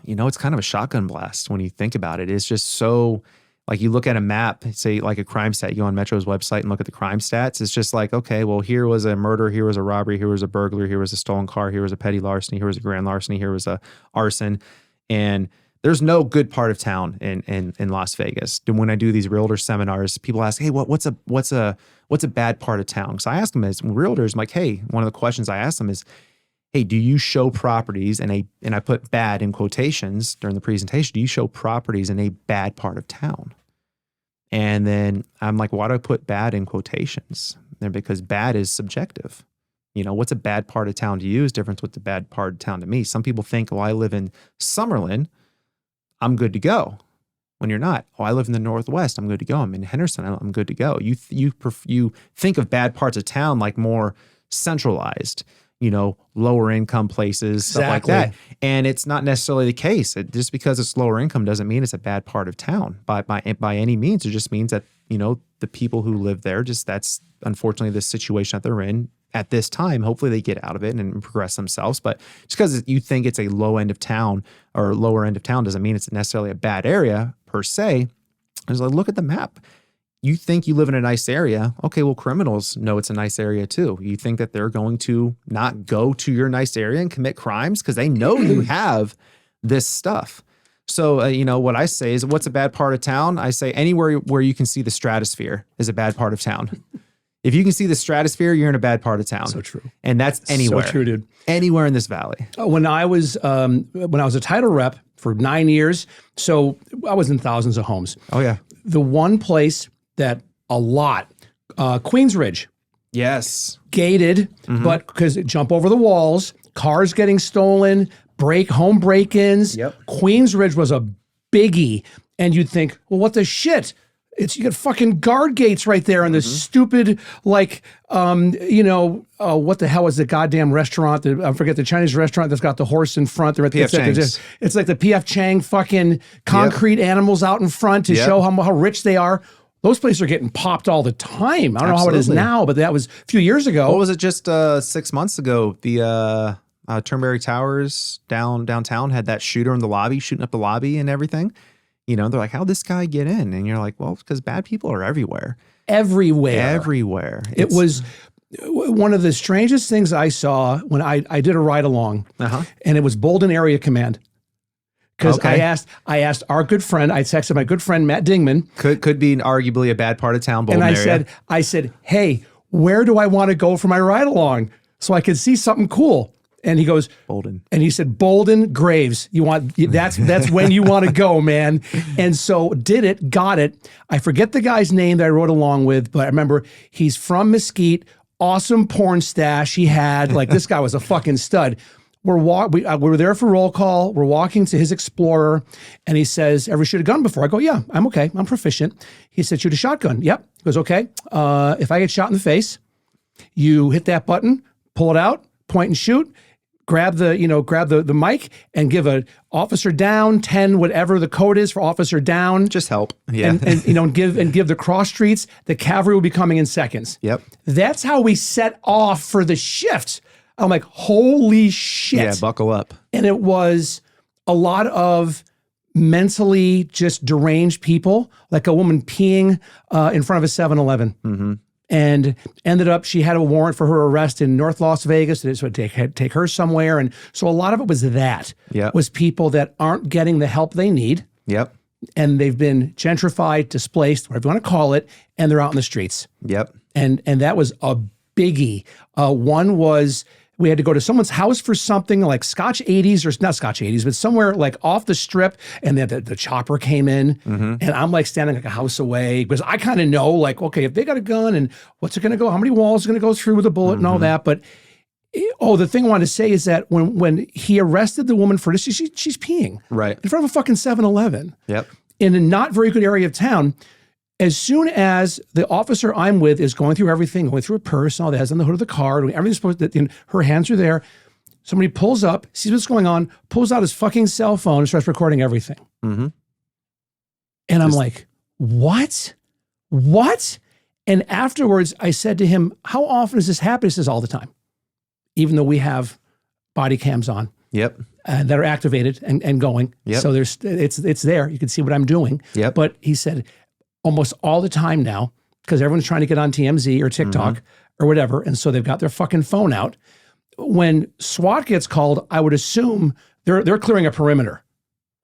it's kind of a shotgun blast when you think about it. It's just so, like, you look at a map, say like a crime stat, you go on Metro's website and look at the crime stats. It's just like, okay, well, here was a murder, here was a robbery, here was a burglary, here was a stolen car, here was a petty larceny, here was a grand larceny, here was a arson. And there's no good part of town in Las Vegas. When I do these realtor seminars, people ask, hey, what's a bad part of town? So I ask them as realtors, I'm like, hey, one of the questions I ask them is, hey, do you show properties and I put bad in quotations during the presentation, do you show properties in a bad part of town? And then I'm like, why do I put bad in quotations? Because bad is subjective. what's a bad part of town to you is different with the bad part of town to me. Some people think, I live in Summerlin, I'm good to go. When you're not. I live in the Northwest, I'm good to go. I'm in Henderson, I'm good to go. You think of bad parts of town like more centralized, lower income places, stuff like that. And it's not necessarily the case. Just because it's lower income doesn't mean it's a bad part of town by any means. It just means that, the people who live there, that's unfortunately the situation that they're in at this time. Hopefully they get out of it and progress themselves. But just because you think it's a low end of town or lower end of town doesn't mean it's necessarily a bad area per se. It's like, look at the map. You think you live in a nice area. Okay, well, criminals know it's a nice area too. You think that they're going to not go to your nice area and commit crimes because they know you have this stuff. So, what I say is, what's a bad part of town? I say anywhere where you can see the stratosphere is a bad part of town. If you can see the stratosphere, you're in a bad part of town. So true. And that's anywhere. So true, dude. Anywhere in this valley. When I was a title rep for 9 years, so I was in thousands of homes. Oh, yeah. The one place that a lot, Queensridge. Yes. Gated, but because it jump over the walls, cars getting stolen, home break-ins. Yep. Queensridge was a biggie. And you'd think, well, what the shit? You got fucking guard gates right there and the stupid, what the hell is the goddamn restaurant? I forget, the Chinese restaurant that's got the horse in front. They're at P.F. Chang's. It's like the P.F. Chang fucking concrete animals out in front to show how rich they are. Those places are getting popped all the time. I don't know how it is now, but that was a few years ago. What was it, just 6 months ago? The Turnberry Towers downtown had that shooter in the lobby, shooting up the lobby and everything. They're like, how'd this guy get in? And you're like, well, because bad people are everywhere. Everywhere. It was one of the strangest things I saw when I did a ride along, and it was Bolden Area Command. Because I asked our good friend, I texted my good friend Matt Dingman. Could be arguably a bad part of town, Bolden area. And I said, hey, where do I want to go for my ride along so I could see something cool? And he goes, Bolden. And he said, Bolden Graves. That's when you want to go, man. And so got it. I forget the guy's name that I rode along with, but I remember he's from Mesquite, awesome porn stash he had. Like, this guy was a fucking stud. We were there for roll call. We're walking to his Explorer, and he says, ever shoot a gun before? I go, yeah, I'm okay. I'm proficient. He said, shoot a shotgun. Yep. He goes, okay. If I get shot in the face, you hit that button, pull it out, point and shoot. Grab the mic and give a officer down 10, whatever the code is for officer down. Just help. Yeah. And give the cross streets. The cavalry will be coming in seconds. Yep. That's how we set off for the shift. I'm like, holy shit. Yeah, buckle up. And it was a lot of mentally just deranged people, like a woman peeing in front of a 7-Eleven. And ended up, she had a warrant for her arrest in North Las Vegas. So it would take her somewhere. And so a lot of it was was people that aren't getting the help they need. Yep. And they've been gentrified, displaced, whatever you want to call it, and they're out in the streets. Yep. And that was a biggie. One was, we had to go to someone's house for something like Scotch 80s, or not Scotch 80s, but somewhere like off the strip. And then the chopper came in, and I'm like standing like a house away because I kind of know, like, okay, if they got a gun and what's it going to go, how many walls are going to go through with a bullet and all that. But the thing I wanted to say is that when he arrested the woman for this, she's peeing right in front of a fucking 7-Eleven. Yep. In a not very good area of town. As soon as the officer I'm with is going through everything, going through a purse and all that, has on the hood of the car, everything's supposed to, her hands are there. Somebody pulls up, sees what's going on, pulls out his fucking cell phone and starts recording everything. And I'm like, what? And afterwards, I said to him, how often does this happen? He says, all the time. Even though we have body cams on. Yep. That are activated and going. Yep. So it's there. You can see what I'm doing. Yep. But he said, almost all the time now, because everyone's trying to get on TMZ or TikTok or whatever, and so they've got their fucking phone out. When SWAT gets called, I would assume they're clearing a perimeter,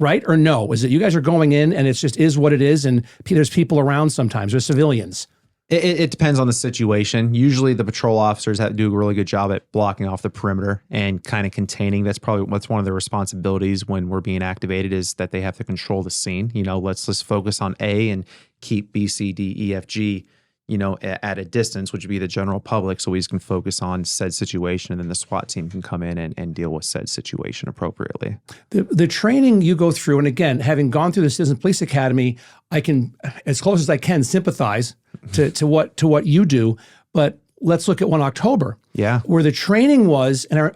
right? Or no? Is it you guys are going in and it's just is what it is, and there's people around sometimes, there's civilians? It depends on the situation. Usually the patrol officers do a really good job at blocking off the perimeter and kind of containing. That's one of their responsibilities when we're being activated, is that they have to control the scene. Let's focus on A and keep B, C, D, E, F, G, at a distance, which would be the general public, so we can focus on said situation, and then the SWAT team can come in and deal with said situation appropriately. The training you go through, and again, having gone through the Citizen Police Academy, I can, as close as I can, sympathize to what you do. But let's look at 1 October. Yeah. Where the training was, and it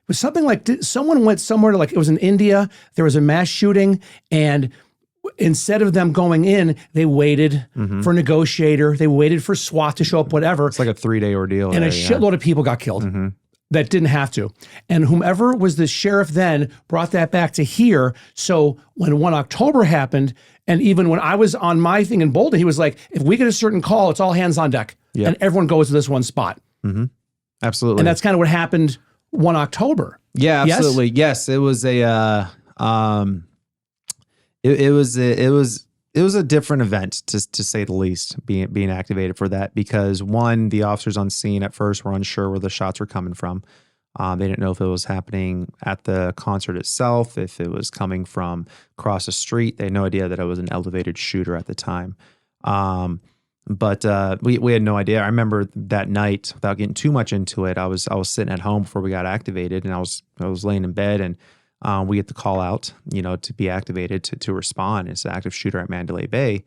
was something like someone went somewhere to, like, it was in India, there was a mass shooting, and instead of them going in, they waited for a negotiator, they waited for SWAT to show up, whatever. It's like a 3-day ordeal. And a shitload of people got killed that didn't have to. And whomever was the sheriff then brought that back to here. So when 1 October happened, and even when I was on my thing in Boulder, he was like, if we get a certain call, it's all hands on deck. And everyone goes to this one spot. Absolutely. And that's kind of what happened 1 October. Yeah, absolutely. Yes, it was a it was a different event, to say the least, being activated for that, because one, the officers on scene at first were unsure where the shots were coming from. They didn't know if it was happening at the concert itself, if it was coming from across the street. They had no idea that it was an elevated shooter at the time. But we had no idea. I remember that night, without getting too much into it, I was sitting at home before we got activated, and I was laying in bed, and we get the call out, to be activated to respond. It's an active shooter at Mandalay Bay,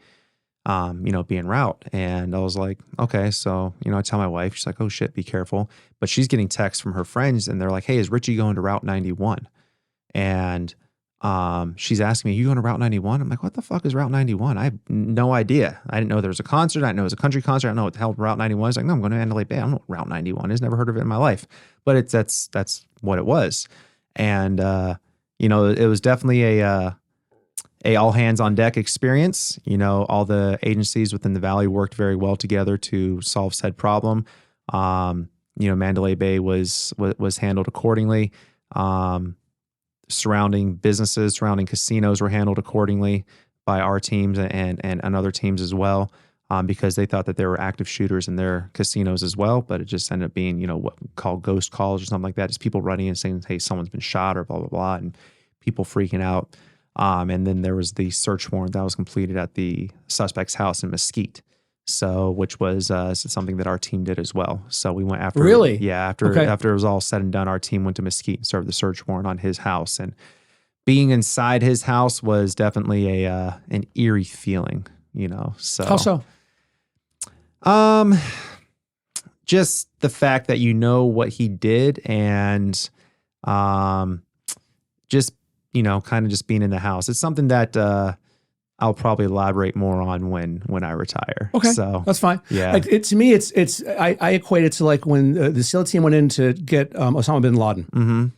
being route. And I was like, okay. So, I tell my wife, she's like, oh shit, be careful. But she's getting texts from her friends, and they're like, hey, is Richie going to Route 91? And she's asking me, you going to Route 91? I'm like, what the fuck is Route 91? I have no idea. I didn't know there was a concert. I didn't know it was a country concert. I didn't know what the hell Route 91 is. Like, no, I'm going to Mandalay Bay. I don't know what Route 91 is. Never heard of it in my life. But that's what it was. And, it was definitely a all hands on deck experience. All the agencies within the Valley worked very well together to solve said problem. Mandalay Bay was handled accordingly. Surrounding businesses, surrounding casinos were handled accordingly by our teams and other teams as well, because they thought that there were active shooters in their casinos as well. But it just ended up being, what we call ghost calls or something like that. Just people running and saying, hey, someone's been shot or blah, blah, blah, and people freaking out. And then there was the search warrant that was completed at the suspect's house in Mesquite. So, which was something that our team did as well. So we went after. Really? Yeah. After it was all said and done, our team went to Mesquite and served the search warrant on his house. And being inside his house was definitely an eerie feeling. So how so? Just the fact that what he did, and just kind of just being in the house. It's something that I'll probably elaborate more on when I retire. Okay, so that's fine. Yeah, like to me, I equate it to like when the SEAL team went in to get Osama bin Laden,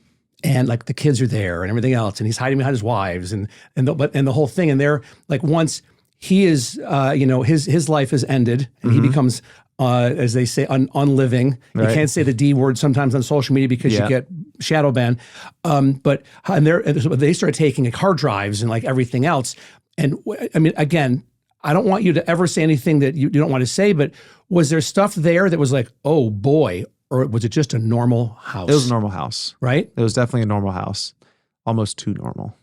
and like the kids are there and everything else, and he's hiding behind his wives and the whole thing, and they're like, once he is, his life is ended, and he becomes, as they say, unliving. Right. You can't say the D word sometimes on social media because you get shadow banned. But they started taking like hard drives and like everything else. And I mean, again, I don't want you to ever say anything that you don't want to say, but was there stuff there that was like, oh boy, or was it just a normal house? It was a normal house. Right? It was definitely a normal house. Almost too normal.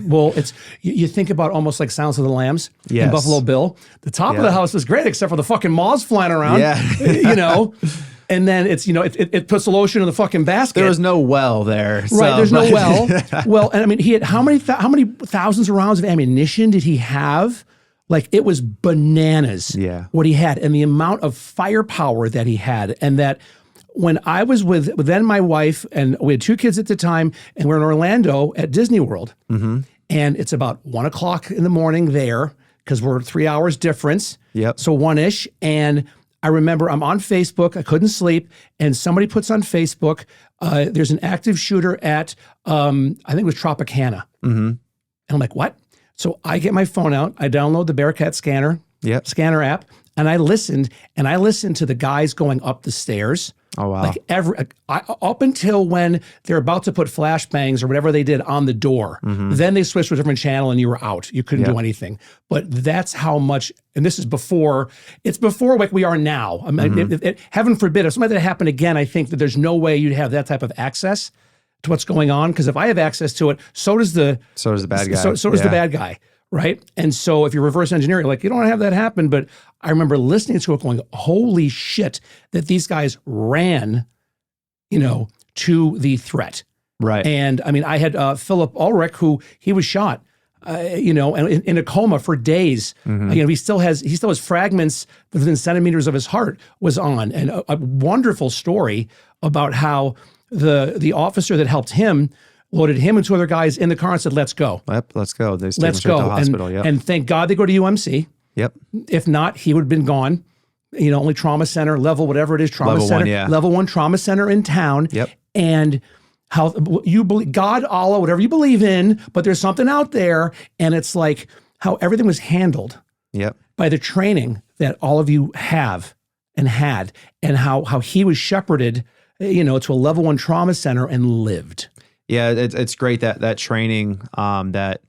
Well, it's you think about almost like Silence of the Lambs in Buffalo Bill. The top of the house was great, except for the fucking moths flying around. Yeah. And then it's, it puts the lotion in the fucking basket. There was no well there. Right, there's no well. Well, and I mean, he had how many thousands of rounds of ammunition did he have? Like, it was bananas what he had, and the amount of firepower that he had. And that when I was with then my wife, and we had 2 kids at the time, and we're in Orlando at Disney World, and it's about 1 o'clock in the morning there, because we're 3 hours difference. Yep. So 1-ish, and I remember I'm on Facebook, I couldn't sleep, and somebody puts on Facebook, there's an active shooter at, I think it was Tropicana. And I'm like, what? So I get my phone out, I download the Bearcat scanner app, and I listened to the guys going up the stairs. Oh, wow. Like up until when they're about to put flashbangs or whatever they did on the door. Then they switched to a different channel and you were out. You couldn't do anything. But that's how much, and this is before like we are now. I mean, heaven forbid, if something like that happened again, I think that there's no way you'd have that type of access to what's going on. Because if I have access to it, so does the bad guy. So does the bad guy. right? And so if you're reverse engineering, like, you don't want to have that happen. But I remember listening to it going, holy shit, that these guys ran, to the threat. Right. And I mean, I had Philip Ulrich, who he was shot, in a coma for days. He still has fragments within centimeters of his heart was on. And a wonderful story about how the officer that helped him loaded him and two other guys in the car and said, let's go. Yep, let's go. They Let's straight go. to the hospital. Yep. And thank God they go to UMC. Yep. If not, he would have been gone. Only trauma center, level, whatever it is, trauma Level center, 1, yeah. level 1 trauma center in town. Yep. And how you believe, God, Allah, whatever you believe in, but there's something out there. And it's like how everything was handled Yep. by the training that all of you have and had, and how he was shepherded, to a level 1 trauma center and lived. Yeah, it's great that training that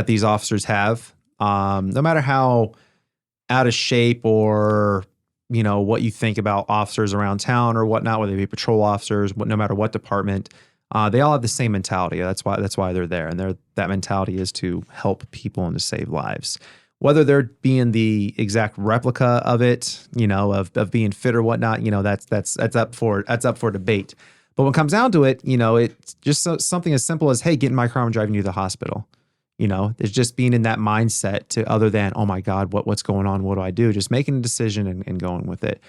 these officers have. No matter how out of shape or what you think about officers around town or whatnot, whether they be patrol officers, no matter what department, they all have the same mentality. That's why they're there, and that mentality is to help people and to save lives. Whether they're being the exact replica of it, of being fit or whatnot, that's up for debate. But when it comes down to it, it's just something as simple as, hey, get in my car and driving you to the hospital. It's just being in that mindset to other than, oh my God, what's going on? What do I do? Just making a decision and going with it.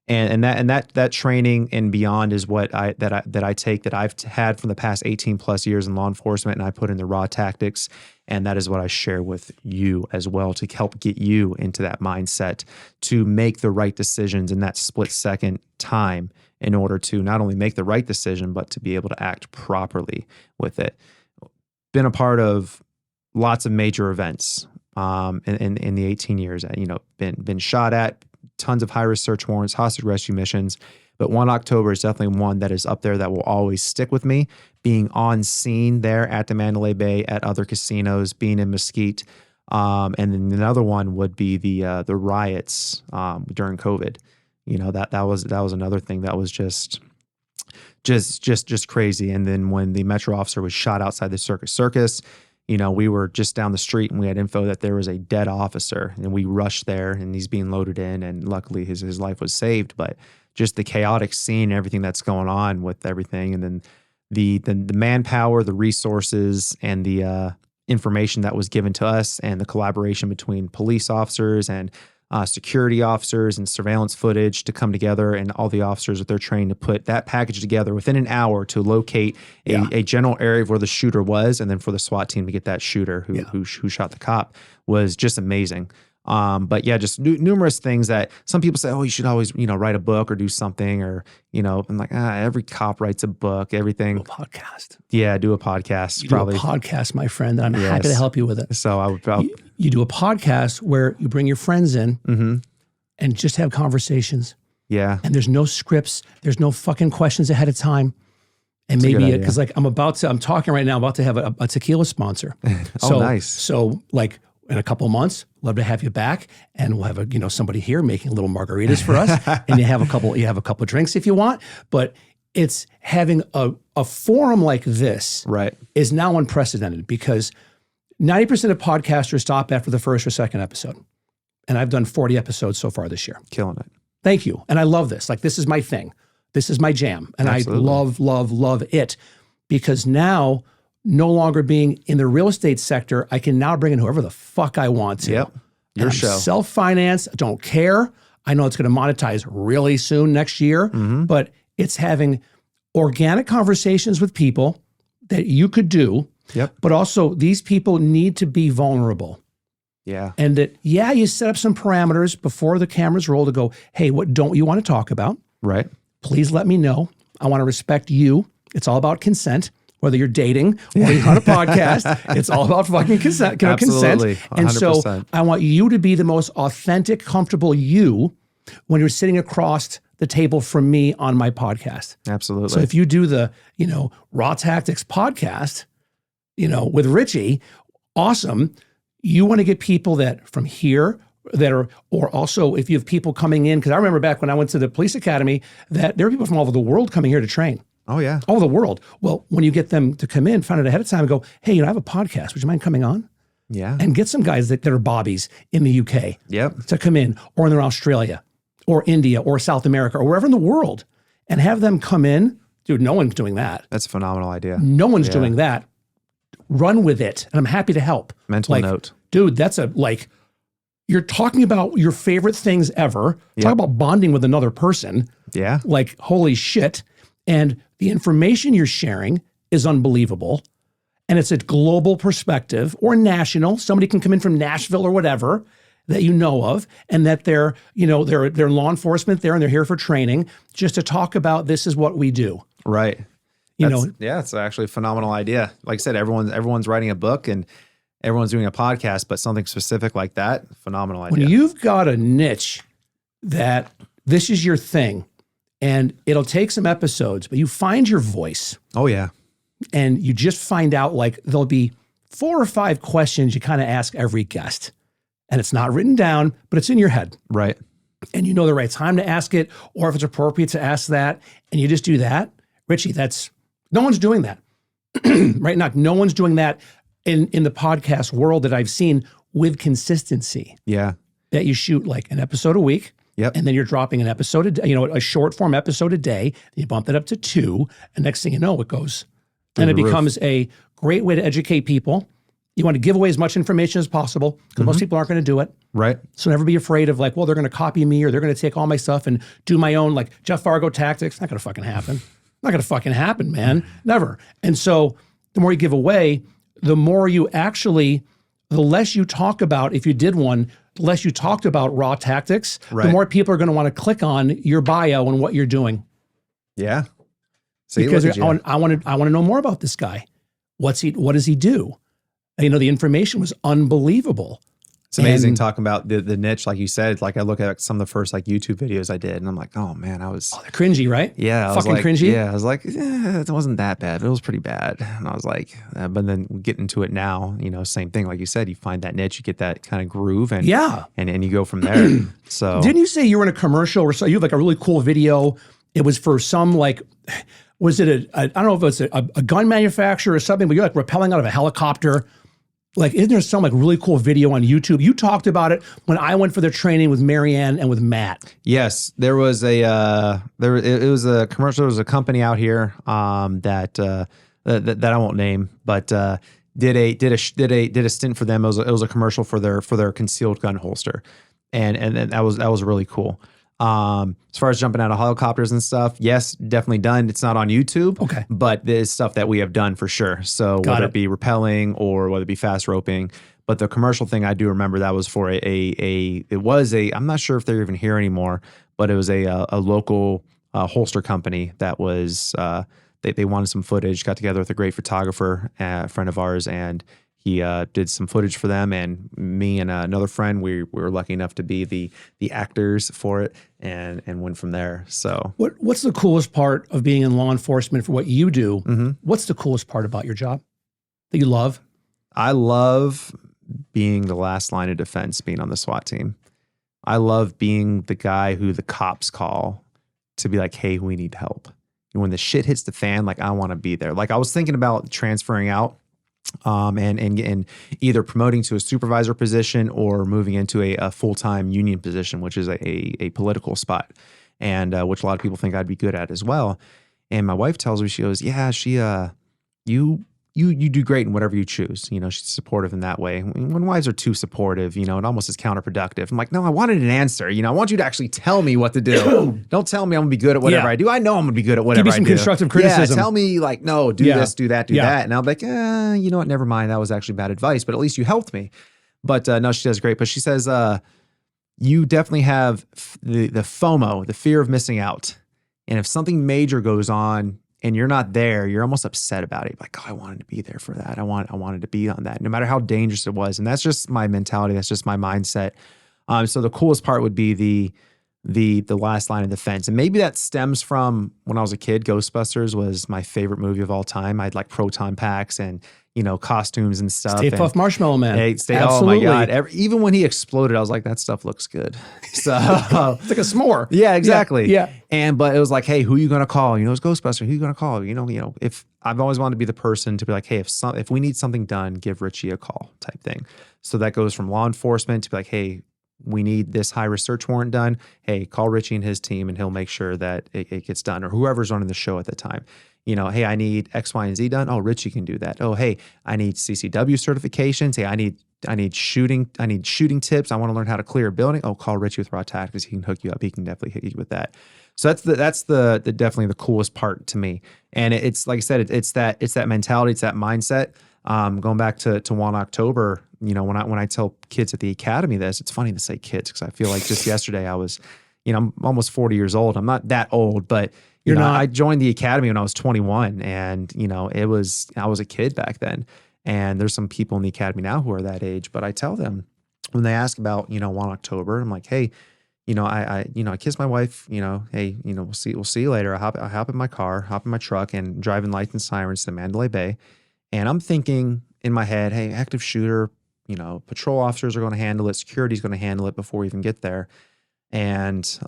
And that training and beyond is what I take that I've had from the past 18 plus years in law enforcement, and I put in the raw tactics. And that is what I share with you as well to help get you into that mindset to make the right decisions in that split second time in order to not only make the right decision, but to be able to act properly with it. Been a part of lots of major events in the 18 years, been shot at, tons of high-risk search warrants, hostage rescue missions. But 1 October is definitely one that is up there that will always stick with me. Being on scene there at the Mandalay Bay, at other casinos, being in Mesquite. And then another one would be the riots during COVID. That was another thing that was just crazy. And then when the Metro officer was shot outside the Circus, we were just down the street and we had info that there was a dead officer, and we rushed there and he's being loaded in, and luckily his life was saved. But just the chaotic scene and everything that's going on with everything, and then the manpower, the resources, and the information that was given to us, and the collaboration between police officers and security officers and surveillance footage to come together, and all the officers that they're trained to put that package together within an hour to locate a general area of where the shooter was, and then for the SWAT team to get that shooter who shot the cop was just amazing. But yeah, just numerous things that some people say, oh, you should always, write a book or do something, or, I'm like, every cop writes a book, everything. Do a podcast. Yeah, do a podcast. You probably. Do a podcast, my friend, and I'm happy to help you with it. So I would you do a podcast where you bring your friends in and just have conversations. Yeah. And there's no scripts. There's no fucking questions ahead of time. And That's maybe because I'm talking right now, about to have a tequila sponsor. Oh, nice. So like in a couple of months, love to have you back, and we'll have somebody here making little margaritas for us, and you have a couple of drinks if you want. But it's having a forum like this right is now unprecedented, because 90% of podcasters stop after the first or second episode, and I've done 40 episodes so far this year. Killing it. Thank you, and I love this. Like, this is my thing. This is my jam, and Absolutely. I love it, because now, no longer being in the real estate sector, I can now bring in whoever the fuck I want to. Yep. Your and show. I'm self-financed. I don't care. I know it's going to monetize really soon next year, but it's having organic conversations with people that you could do. Yep. But also, these people need to be vulnerable. Yeah. And that, you set up some parameters before the cameras roll to go, hey, what don't you want to talk about? Right. Please let me know. I want to respect you. It's all about consent. Whether you're dating or you're on a podcast, it's all about fucking consent. Absolutely. Consent. And 100%. so I want you to be the most authentic, comfortable you when you're sitting across the table from me on my podcast. Absolutely. So if you do the, Raw Tactics podcast, with Richie, awesome. You want to get people that from here that are, or also if you have people coming in, because I remember back when I went to the police academy that there were people from all over the world coming here to train. Oh, yeah. All over the world. Well, when you get them to come in, find it ahead of time and go, hey, I have a podcast. Would you mind coming on? Yeah. And get some guys that are bobbies in the UK Yep. to come in, or in Australia or India or South America or wherever in the world, and have them come in. Dude, no one's doing that. That's a phenomenal idea. No one's doing that. Run with it. And I'm happy to help. Mental note. Dude, that's you're talking about your favorite things ever. Talk about bonding with another person. Yeah. Like, holy shit. And the information you're sharing is unbelievable. And it's a global perspective or national. Somebody can come in from Nashville or whatever that you know of, and that they're law enforcement there and they're here for training, just to talk about this is what we do. Right. Yeah, it's actually a phenomenal idea. Like I said, everyone's writing a book and everyone's doing a podcast, but something specific like that, phenomenal idea. When you've got a niche that this is your thing, and it'll take some episodes, but you find your voice. Oh yeah. And you just find out, like, there'll be 4 or 5 questions you kind of ask every guest. And it's not written down, but it's in your head. Right. And you know the right time to ask it, or if it's appropriate to ask that, and you just do that. Richie, no one's doing that. Right now, no one's doing that in the podcast world that I've seen with consistency. Yeah. That you shoot like an episode a week. Yep. And then you're dropping an episode a day, a short form episode a day. You bump it up to 2, and next thing you know, it goes. And it becomes a great way to educate people. You want to give away as much information as possible, because most people aren't going to do it. Right. So never be afraid of like, well, they're going to copy me, or they're going to take all my stuff and do my own like Jeff Fargo tactics. Not going to fucking happen. Not going to fucking happen, man. Never. And so the more you give away, the more you actually, the less you talk about, if you did one, the less you talked about raw tactics, the more people are going to want to click on your bio and what you're doing. Yeah. See, because I want to know more about this guy. What does he do? The information was unbelievable. It's amazing talking about the niche, like you said. Like, I look at some of the first like YouTube videos I did, and I'm like, oh man, they're cringy, right? Yeah, I was fucking cringy. Yeah, I was like, it wasn't that bad, but it was pretty bad. And I was like, but then we get into it now. Same thing. Like you said, you find that niche, you get that kind of groove, and and you go from there. So didn't you say you were in a commercial or so? You have like a really cool video. It was for some like. Was it I don't know if it's a gun manufacturer or something, but you're like rappelling out of a helicopter. Like, isn't there some like really cool video on YouTube? You talked about it when I went for the training with Marianne and with Matt. Yes, there was it was a commercial. There was a company out here that I won't name, but did a stint for them. It was a commercial for their concealed gun holster, and that was really cool. As far as jumping out of helicopters and stuff, yes, definitely done. It's not on YouTube, okay, but there's stuff that we have done for sure. So whether it be rappelling or whether it be fast roping, but the commercial thing, I do remember that was for I'm not sure if they're even here anymore, but it was a local holster company that was, they wanted some footage, got together with a great photographer, a friend of ours, and he did some footage for them, and me and another friend, we were lucky enough to be the actors for it, and went from there. So what's the coolest part of being in law enforcement for what you do? Mm-hmm. What's the coolest part about your job that you love? I love being the last line of defense, being on the SWAT team. I love being the guy who the cops call to be like, hey, we need help. And when the shit hits the fan, like, I want to be there. Like, I was thinking about transferring out. And either promoting to a supervisor position or moving into a full-time union position, which is a political spot, and which a lot of people think I'd be good at as well. And my wife tells me, she goes, yeah, you do great in whatever you choose. She's supportive in that way. When wives are too supportive, it almost is counterproductive. I'm like, no, I wanted an answer. I want you to actually tell me what to do. Don't tell me I'm gonna be good at whatever I do. I know I'm gonna be good at whatever I do. Give me some constructive criticism. Yeah, tell me like, no, do this, do that, do that. And I'll be like, you know what? Never mind. That was actually bad advice, but at least you helped me. But no, she does great. But she says, you definitely have the FOMO, the fear of missing out. And if something major goes on, and you're not there, you're almost upset about it. Like, oh, I wanted to be there for that. I wanted to be on that, no matter how dangerous it was. And that's just my mentality. That's just my mindset. So the coolest part would be the last line of defense. And maybe that stems from when I was a kid. Ghostbusters was my favorite movie of all time. I had like proton packs and, you know, costumes and stuff. Stay Puft Marshmallow Man. Oh my God. Even when he exploded, I was like, that stuff looks good. So it's like a s'more. Yeah, exactly. Yeah. But it was like, hey, who are you going to call? You know, it's Ghostbuster. Who are you going to call? You know, if I've always wanted to be the person to be like, hey, if we need something done, give Richie a call type thing. So that goes from law enforcement to be like, hey, we need this high risk search warrant done. Hey, call Richie and his team and he'll make sure that it gets done, or whoever's running the show at the time. You know, hey, I need X, Y, and Z done. Oh, Richie can do that. Oh, hey, I need CCW certifications. Hey, I need shooting tips. I want to learn how to clear a building. Oh, call Richie with Raw Tactics. He can hook you up. He can definitely hit you with that. So that's the definitely the coolest part to me. And it's like I said, it's that mentality, it's that mindset. Going back to 1 October, you know, when I tell kids at the academy this, it's funny to say kids because I feel like just yesterday I was, you know, I'm almost 40 years old. I'm not that old, but you know, I joined the academy when I was 21, and you know, I was a kid back then. And there's some people in the academy now who are that age, but I tell them when they ask about, you know, 1 October, I'm like, hey, you know, I kiss my wife, you know, hey, you know, we'll see you later. I hop in my car, hop in my truck, and driving lights and sirens to Mandalay Bay. And I'm thinking in my head, hey, active shooter, you know, patrol officers are going to handle it. Security's going to handle it before we even get there. And,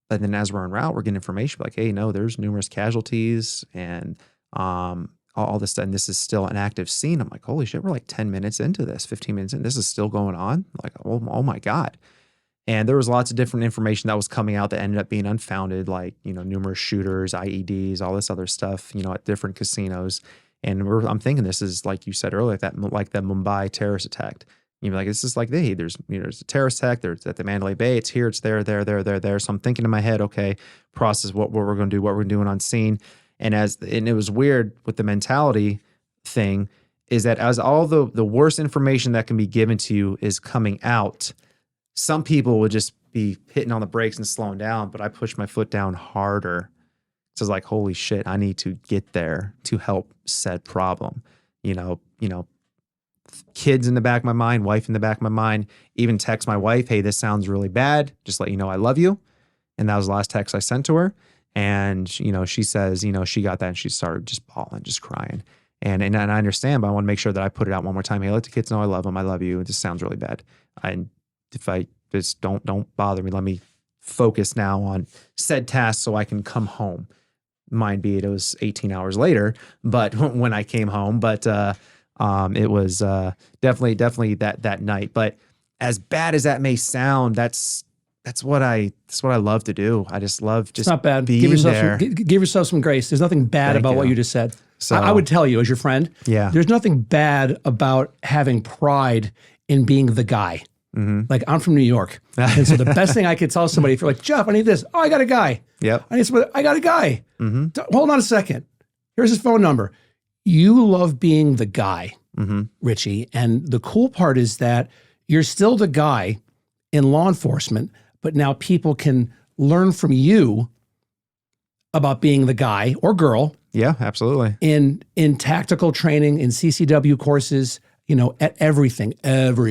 but then as we're en route, we're getting information like, hey, no, there's numerous casualties and, all this stuff. And this is still an active scene. I'm like, holy shit, we're like 10 minutes into this, 15 minutes in. This is still going on. Like, oh my God. And there was lots of different information that was coming out that ended up being unfounded, like, you know, numerous shooters, IEDs, all this other stuff, you know, at different casinos. And I'm thinking this is, like you said earlier, like that Mumbai terrorist attack. You know, like, this is like, hey, there's a terrorist attack. There's at the Mandalay Bay. It's here. It's there. So I'm thinking in my head, okay, process what we're going to do, what we're doing on scene. And it was weird with the mentality thing is that as all the worst information that can be given to you is coming out, some people would just be hitting on the brakes and slowing down, but I pushed my foot down harder. So it's like, holy shit, I need to get there to help said problem. You know, kids in the back of my mind, wife in the back of my mind, even text my wife, hey, this sounds really bad. Just let you know I love you. And that was the last text I sent to her. And, you know, she says, you know, she got that and she started just bawling, just crying. And I understand, but I want to make sure that I put it out one more time. Hey, let the kids know I love them. I love you. It just sounds really bad. If I just don't bother me, let me focus now on said tasks so I can come home. Mind be it was 18 hours later, but when I came home, but it was definitely that night. But as bad as that may sound, that's what I love to do. I just love just it's not bad. Being give yourself some grace. There's nothing bad about what you just said. So I would tell you as your friend, there's nothing bad about having pride in being the guy. Mm-hmm. Like, I'm from New York. And so the best thing I could tell somebody, if you're like, Jeff, I need this. Oh, I got a guy. Yep. I got a guy. Mm-hmm. Hold on a second. Here's his phone number. You love being the guy, Richie. And the cool part is that you're still the guy in law enforcement, but now people can learn from you about being the guy or girl. Yeah, absolutely. In tactical training, in CCW courses, you know, at everything. And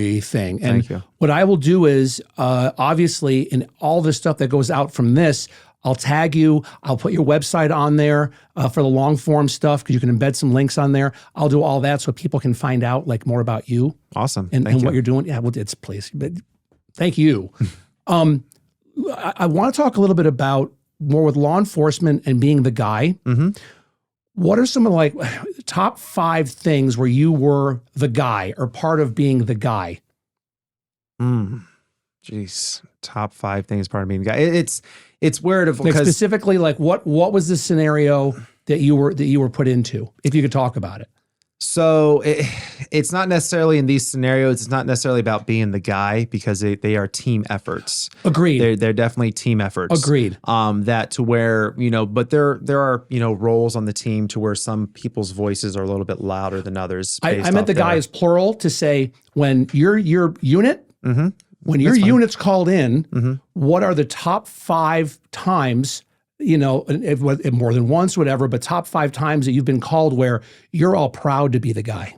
Thank you. What I will do is, obviously, in all the stuff that goes out from this, I'll tag you. I'll put your website on there for the long form stuff because you can embed some links on there. I'll do all that so people can find out like more about you. Awesome. And what you're doing. Yeah, well, it's please. But thank you. I want to talk a little bit about more with law enforcement and being the guy. Mm-hmm. What are some of like top 5 things where you were the guy or part of being the guy? Jeez, top 5 things part of being the guy. It's weird because like specifically, like what was the scenario that you were put into? If you could talk about it. So it's not necessarily in these scenarios. It's not necessarily about being the guy because they are team efforts. Agreed. They're definitely team efforts. Agreed. That to where, you know, but there are, you know, roles on the team to where some people's voices are a little bit louder than others. I meant the guy as plural to say when your unit, when your unit's called in, what are the top 5 times, you know, if more than once, whatever, but top 5 times that you've been called where you're all proud to be the guy?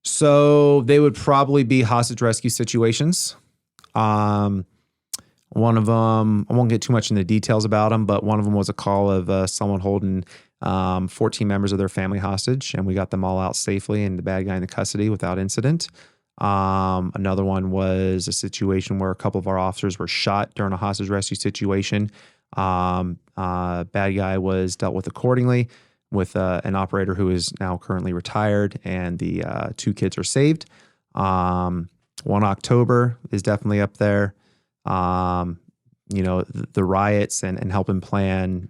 So they would probably be hostage rescue situations. One of them, I won't get too much into details about them, but one of them was a call of someone holding 14 members of their family hostage, and we got them all out safely and the bad guy in the custody without incident. Another one was a situation where a couple of our officers were shot during a hostage rescue situation. Bad guy was dealt with accordingly with an operator who is now currently retired, and the 2 kids are saved. 1 October is definitely up there. The riots and helping plan,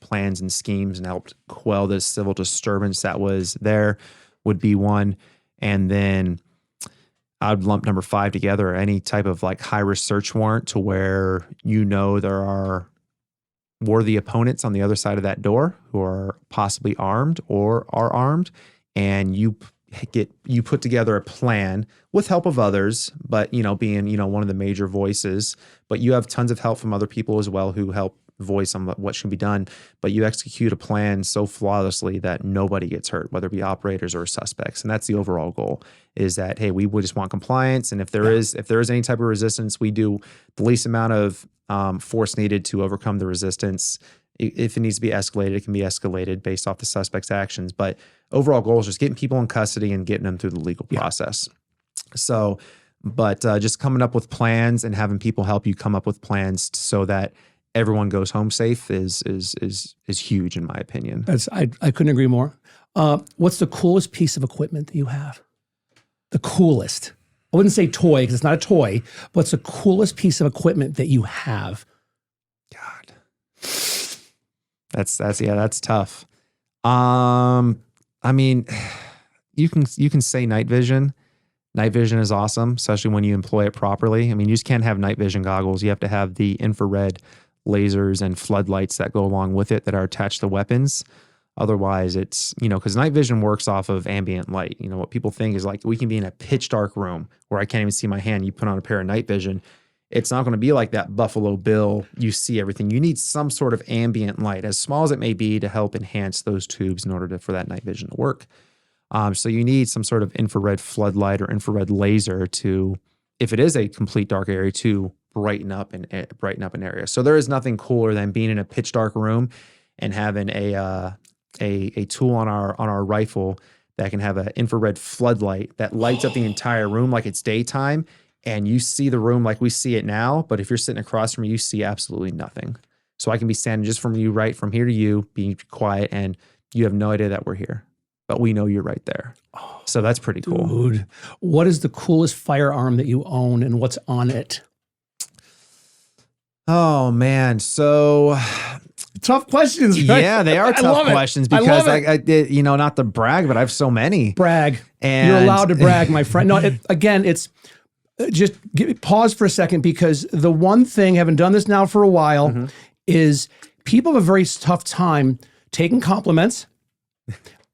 plans and schemes and helped quell this civil disturbance that was there would be one. And then I'd lump number 5 together, any type of like high risk search warrant to where, there are worthy opponents on the other side of that door who are possibly armed or are armed. And you put together a plan with help of others, but, being, one of the major voices, but you have tons of help from other people as well who help voice on what should be done, but you execute a plan so flawlessly that nobody gets hurt, whether it be operators or suspects. And that's the overall goal, is that, hey, we would just want compliance. And if there is any type of resistance, we do the least amount of force needed to overcome the resistance. If it needs to be escalated, it can be escalated based off the suspect's actions. But overall goal is just getting people in custody and getting them through the legal process. So, but just coming up with plans and having people help you come up with plans so that everyone goes home safe is huge, in my opinion. I couldn't agree more. What's the coolest piece of equipment that you have? The coolest. I wouldn't say toy because it's not a toy. What's the coolest piece of equipment that you have? God, that's tough. I mean, you can say night vision. Night vision is awesome, especially when you employ it properly. I mean, you just can't have night vision goggles. You have to have the infrared lasers and floodlights that go along with it that are attached to weapons. Otherwise, it's, because night vision works off of ambient light. What people think is like, we can be in a pitch dark room where I can't even see my hand. You put on a pair of night vision. It's not going to be like that Buffalo Bill. You see everything. You need some sort of ambient light, as small as it may be, to help enhance those tubes in order for that night vision to work. So you need some sort of infrared floodlight or infrared laser to, if it is a complete dark area, to brighten up an area. So there is nothing cooler than being in a pitch dark room and having a tool on our rifle that can have an infrared floodlight that lights up the entire room like it's daytime, and you see the room like we see it now. But if you're sitting across from me, you see absolutely nothing. So I can be standing just from you, right from here to you, being quiet, and you have no idea that we're here, but we know you're right there. So that's pretty cool. Dude, what is the coolest firearm that you own and what's on it? Oh man. So tough questions, right? Yeah, they are tough questions because I did, not to brag, but I have so many. Brag. And you're allowed to brag, my friend. No, it's just pause for a second, because the one thing, having done this now for a while, is people have a very tough time taking compliments.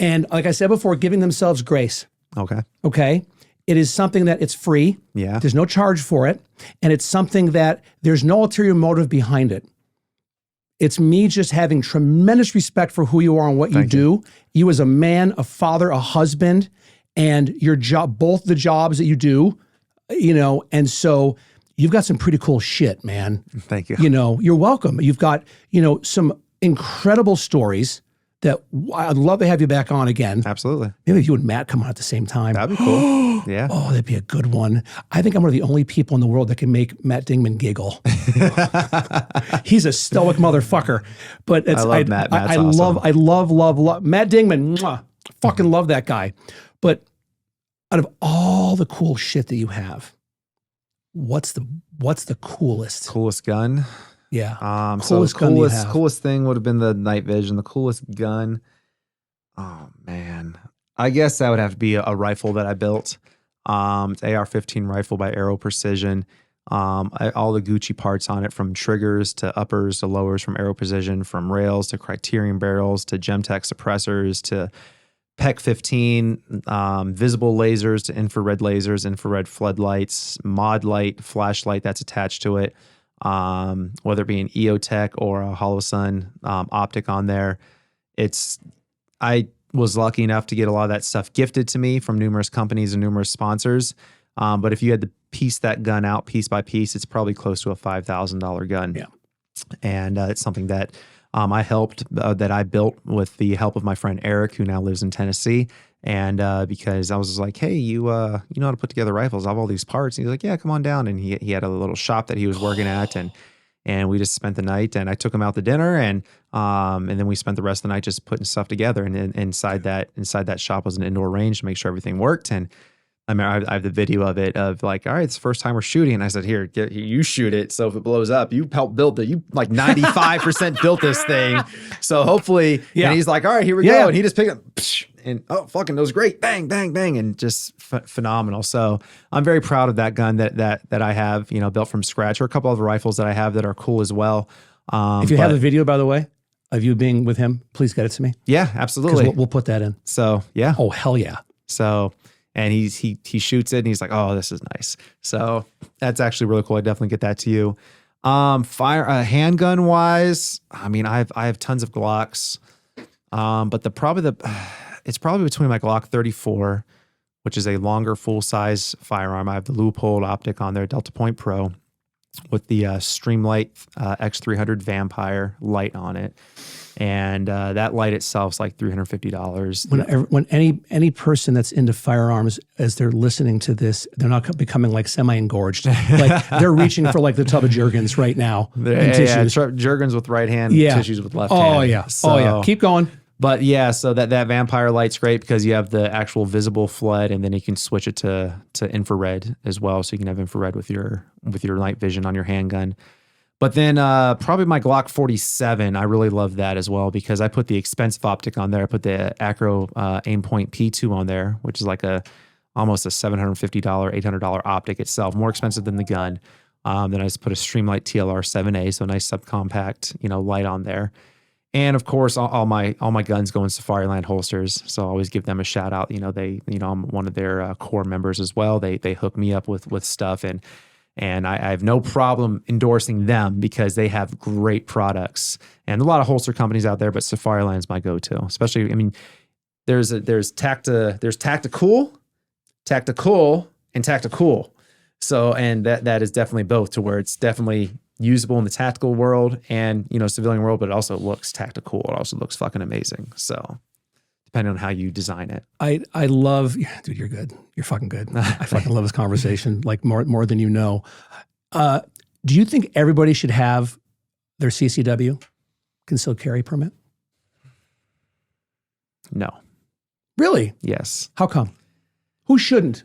And like I said before, giving themselves grace. Okay. It is something that it's free. Yeah. There's no charge for it. And it's something that there's no ulterior motive behind it. It's me just having tremendous respect for who you are and what you do. You as a man, a father, a husband, and your job, both the jobs that you do, and so you've got some pretty cool shit, man. Thank you. You're welcome. You've got, some incredible stories that I'd love to have you back on again. Absolutely. Maybe you and Matt come on at the same time. That'd be cool. Yeah. Oh, that'd be a good one. I think I'm one of the only people in the world that can make Matt Dingman giggle. He's a stoic motherfucker. But I love Matt. Matt's awesome. I love Matt Dingman. Mwah, fucking love that guy. But out of all the cool shit that you have, what's the coolest? Coolest gun? Yeah. Coolest thing would have been the night vision. The coolest gun. Oh man. I guess that would have to be a rifle that I built. It's AR-15 rifle by Aero Precision. All the Gucci parts on it, from triggers to uppers to lowers, from Aero Precision, from rails to Criterion barrels to Gemtech suppressors to PEC 15, visible lasers to infrared lasers, infrared floodlights, mod light, flashlight that's attached to it. Whether it be an EOTech or a HoloSun optic on there. I was lucky enough to get a lot of that stuff gifted to me from numerous companies and numerous sponsors. But if you had to piece that gun out piece by piece, it's probably close to a $5,000 gun. Yeah. And it's something that I helped, that I built with the help of my friend Eric, who now lives in Tennessee. And because I was just like, hey, you know how to put together rifles? I have all these parts. And he's like, yeah, come on down. And he had a little shop that he was working at, and we just spent the night. And I took him out to dinner, and then we spent the rest of the night just putting stuff together. And inside that shop was an indoor range to make sure everything worked. And I mean, I have the video of it, of like, all right, it's the first time we're shooting. And I said, here, you shoot it. So if it blows up, you helped build it. You like 95% built this thing. So hopefully, and he's like, all right, here we go. And he just picked up, and oh, fucking, that was great. Bang, bang, bang. And just phenomenal. So I'm very proud of that gun that I have, built from scratch, or a couple other rifles that I have that are cool as well. If you have the video, by the way, of you being with him, please get it to me. Yeah, absolutely. We'll put that in. So yeah. Oh, hell yeah. So, and he shoots it, and he's like, oh, this is nice. So that's actually really cool. I definitely get that to you. Handgun wise, I mean, I have tons of Glocks. But it's probably between my Glock 34, which is a longer full size firearm. I have the Leupold optic on there, Delta Point Pro, with the Streamlight X300 Vampire light on it. And that light itself is like $350. When any person that's into firearms, as they're listening to this, they're not becoming like semi-engorged. Like they're reaching for like the tub of Jergens right now. Jergens with right hand, tissues with left hand. Oh yeah. Keep going. But yeah, so that Vampire light's great because you have the actual visible flood, and then you can switch it to infrared as well, so you can have infrared with your night vision on your handgun. But then probably my Glock 47, I really love that as well because I put the expensive optic on there. I put the Acro Aimpoint P2 on there, which is like almost a $750, $800 optic itself, more expensive than the gun. Then I just put a Streamlight TLR 7A, so a nice subcompact, light on there. And of course, all my guns go in Safariland holsters, so I always give them a shout out. I'm one of their core members as well. They hook me up with stuff, and I have no problem endorsing them because they have great products. And a lot of holster companies out there, but Safariland's my go-to. Especially, I mean, there's tactical, and tactical. So, and that is definitely both, to where it's definitely usable in the tactical world and, civilian world, but it also looks tactical. It also looks fucking amazing. So depending on how you design it. I love, dude, you're good. You're fucking good. I fucking love this conversation, like more than you know. Do you think everybody should have their CCW, concealed carry permit? No. Really? Yes. How come? Who shouldn't?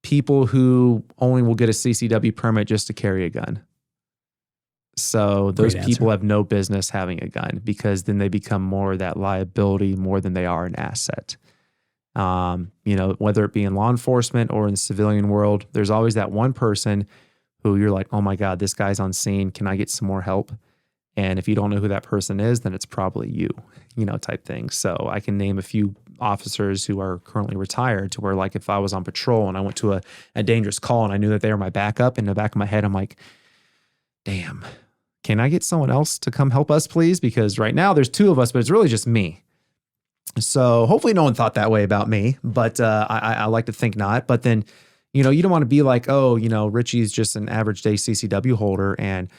People who only will get a CCW permit just to carry a gun. So those people have no business having a gun, because then they become more that liability more than they are an asset. Whether it be in law enforcement or in the civilian world, there's always that one person who you're like, oh my God, this guy's on scene. Can I get some more help? And if you don't know who that person is, then it's probably you, type thing. So I can name a few officers who are currently retired, to where, like, if I was on patrol and I went to a dangerous call and I knew that they were my backup, in the back of my head, I'm like, damn, can I get someone else to come help us, please? Because right now there's two of us, but it's really just me. So hopefully no one thought that way about me, but I like to think not. But then, you don't want to be like, oh, Richie's just an average day CCW holder, and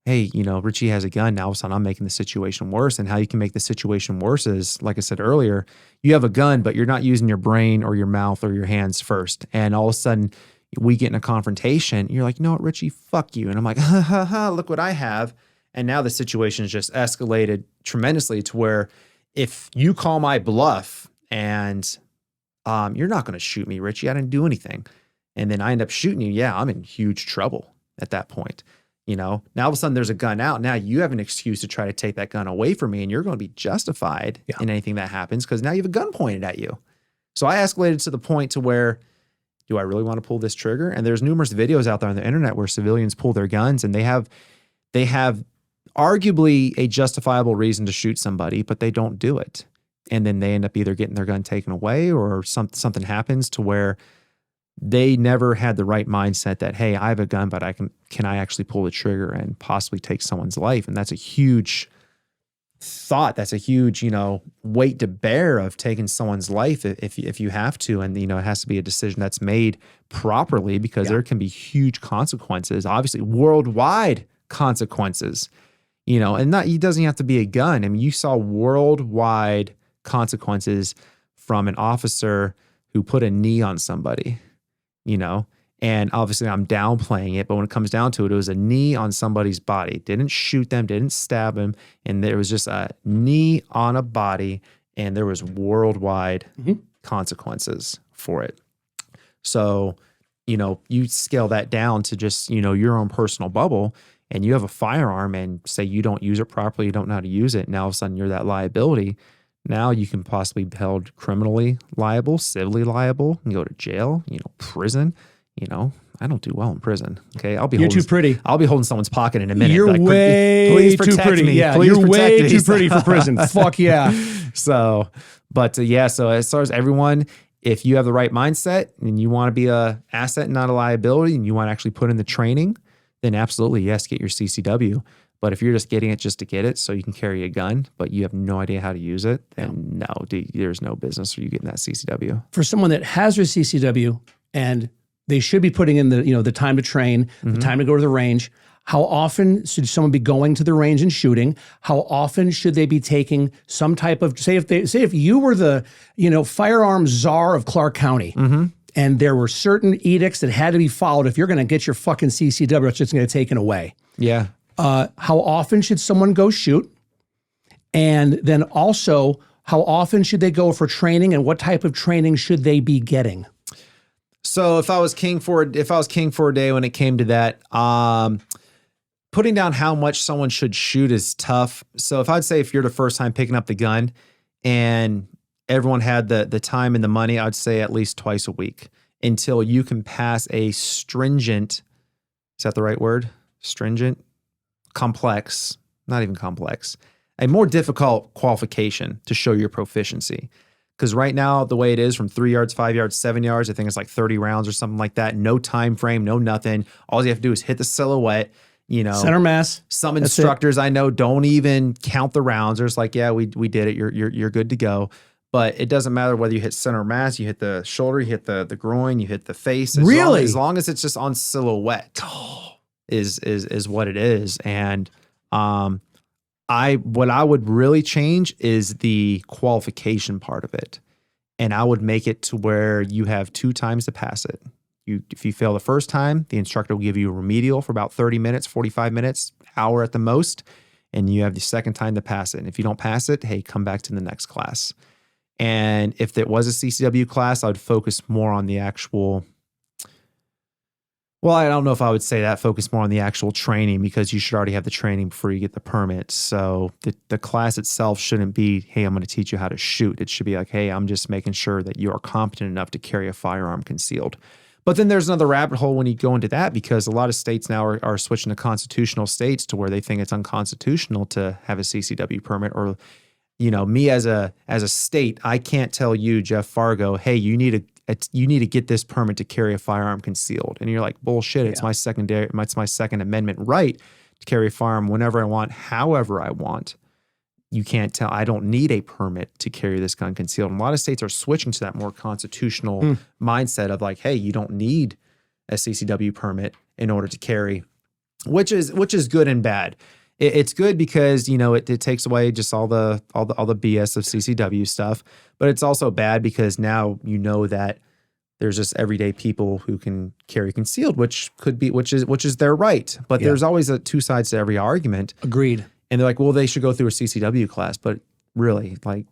hey, Richie has a gun. Now all of a sudden I'm making the situation worse. And how you can make the situation worse is, like I said earlier, you have a gun, but you're not using your brain or your mouth or your hands first. And all of a sudden we get in a confrontation. You're like, no, Richie, fuck you. And I'm like, ha, ha, ha, look what I have. And now the situation has just escalated tremendously, to where if you call my bluff and you're not going to shoot me, Richie, I didn't do anything. And then I end up shooting you. Yeah, I'm in huge trouble at that point. Now all of a sudden there's a gun out. Now you have an excuse to try to take that gun away from me, and you're going to be justified in anything that happens, because now you have a gun pointed at you. So I escalated to the point to where, do I really want to pull this trigger? And there's numerous videos out there on the internet where civilians pull their guns, and they have arguably a justifiable reason to shoot somebody, but they don't do it. And then they end up either getting their gun taken away, or something happens to where they never had the right mindset that, hey, I have a gun, but can I actually pull the trigger and possibly take someone's life? And that's a huge thought. That's a huge, weight to bear of taking someone's life if you have to. And, it has to be a decision that's made properly because there can be huge consequences, obviously worldwide consequences, and it doesn't have to be a gun. I mean, you saw worldwide consequences from an officer who put a knee on somebody, and obviously I'm downplaying it, but when it comes down to it, it was a knee on somebody's body. Didn't shoot them, didn't stab him, and there was just a knee on a body, and there was worldwide consequences for it. So, you scale that down to just, your own personal bubble, and you have a firearm and say you don't use it properly, you don't know how to use it, now all of a sudden you're that liability. Now you can possibly be held criminally liable, civilly liable, and go to jail, prison. I don't do well in prison. Okay, You're too pretty. I'll be holding someone's pocket in a minute. You're way too pretty. Me. Yeah, please you're way me. too pretty for prison. Fuck yeah. So as far as everyone, if you have the right mindset and you want to be a asset and not a liability, and you want to actually put in the training, then absolutely yes, get your CCW. But if you're just getting it just to get it so you can carry a gun, but you have no idea how to use it, then no, there's no business for you getting that CCW. For someone that has their CCW and they should be putting in the time to train, the time to go to the range, how often should someone be going to the range and shooting? How often should they be taking some type of, say if you were the, firearms czar of Clark County, and there were certain edicts that had to be followed if you're going to get your fucking CCW, it's just going to get taken away. Yeah. How often should someone go shoot? And then also, how often should they go for training, and what type of training should they be getting? So if I was king for a day when it came to that, putting down how much someone should shoot is tough. So if I'd say if you're the first time picking up the gun and everyone had the time and the money, I'd say at least twice a week until you can pass a stringent, is that the right word? Stringent? Complex, not even complex, a more difficult qualification to show your proficiency. Because right now, the way it is from 3 yards, 5 yards, 7 yards, I think it's like 30 rounds or something like that. No time frame, no nothing. All you have to do is hit the silhouette, center mass. Some instructors I know don't even count the rounds. They're just like, yeah, we did it. You're good to go. But it doesn't matter whether you hit center mass, you hit the shoulder, you hit the groin, you hit the face. As long as it's just on silhouette. Is what it is. And what I would really change is the qualification part of it. And I would make it to where you have 2 times to pass it. If you fail the first time, the instructor will give you a remedial for about 30 minutes, 45 minutes, hour at the most, and you have the second time to pass it. And if you don't pass it, hey, come back to the next class. And if there was a CCW class, I would focus more on the actual, well, I don't know if I would say that, focus more on the actual training, because you should already have the training before you get the permit. So the class itself shouldn't be, hey, I'm going to teach you how to shoot. It should be like, hey, I'm just making sure that you are competent enough to carry a firearm concealed. But then there's another rabbit hole when you go into that, because a lot of states now are switching to constitutional states to where they think it's unconstitutional to have a CCW permit. Or, me as a state, I can't tell you, Jeff Fargo, hey, you need to get this permit to carry a firearm concealed. And you're like, bullshit, it's my Second Amendment right to carry a firearm whenever I want, however I want. You can't tell, I don't need a permit to carry this gun concealed. And a lot of states are switching to that more constitutional mindset of like, hey, you don't need a CCW permit in order to carry, which is good and bad. It's good because, it takes away just all the BS of CCW stuff, but it's also bad because now that there's just everyday people who can carry concealed, which is their right. But there's always 2 sides to every argument. Agreed. And they're like, well, they should go through a CCW class, but really, like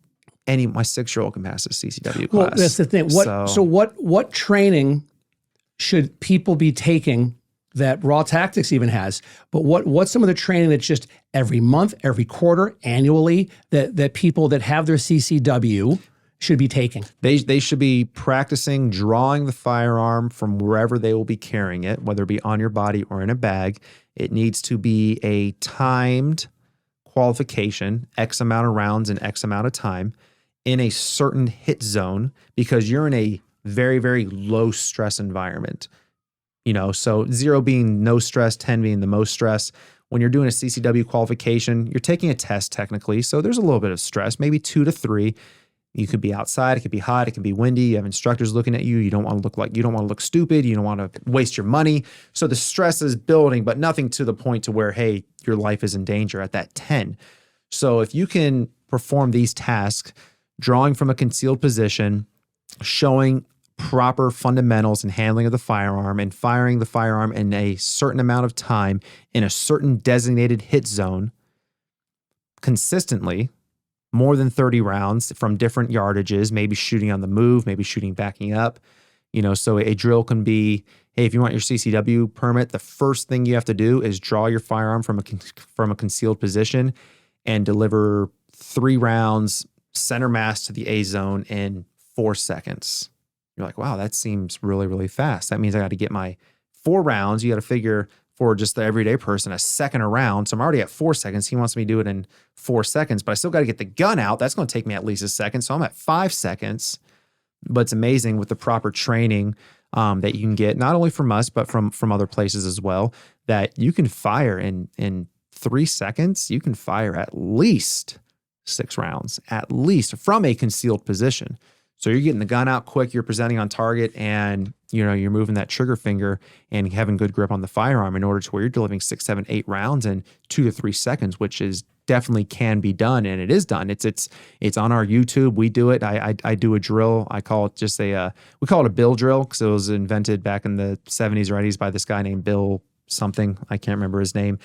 my 6-year-old can pass a CCW class. Well, that's the thing. What training should people be taking that Raw Tactics even has? But what's some of the training that's just every month, every quarter, annually that people that have their CCW should be taking? They should be practicing drawing the firearm from wherever they will be carrying it, whether it be on your body or in a bag. It needs to be a timed qualification, X amount of rounds in X amount of time in a certain hit zone, because you're in a very, very low stress environment. So 0 being no stress, 10 being the most stress. when you're doing a CCW qualification, you're taking a test technically. So there's a little bit of stress, maybe 2 to 3. You could be outside, it could be hot, it could be windy, you have instructors looking at you, you don't want to look stupid, you don't want to waste your money. So the stress is building, but nothing to the point to where, hey, your life is in danger at that 10. So if you can perform these tasks, drawing from a concealed position, showing proper fundamentals and handling of the firearm, and firing the firearm in a certain amount of time in a certain designated hit zone consistently, more than 30 rounds from different yardages, maybe shooting on the move, maybe shooting backing up. So a drill can be, hey, if you want your CCW permit, the first thing you have to do is draw your firearm from a concealed position and deliver 3 rounds center mass to the A zone in 4 seconds. You're like, wow, that seems really, really fast. That means I got to get my 4 rounds. You got to figure, for just the everyday person, a second a round. So I'm already at 4 seconds. He wants me to do it in 4 seconds, but I still got to get the gun out. That's going to take me at least a second. So I'm at 5 seconds. But it's amazing with the proper training that you can get, not only from us, but from other places as well, that you can fire in 3 seconds. You can fire at least 6 rounds, at least from a concealed position. So you're getting the gun out quick, you're presenting on target, and you're moving that trigger finger and having good grip on the firearm in order to where you're delivering 6, 7, 8 rounds in 2 to 3 seconds, which is definitely can be done, and it is done. It's on our YouTube. We do it. I do a drill. I call it just we call it a Bill drill because it was invented back in the 70s or 80s by this guy named Bill something. I can't remember his name.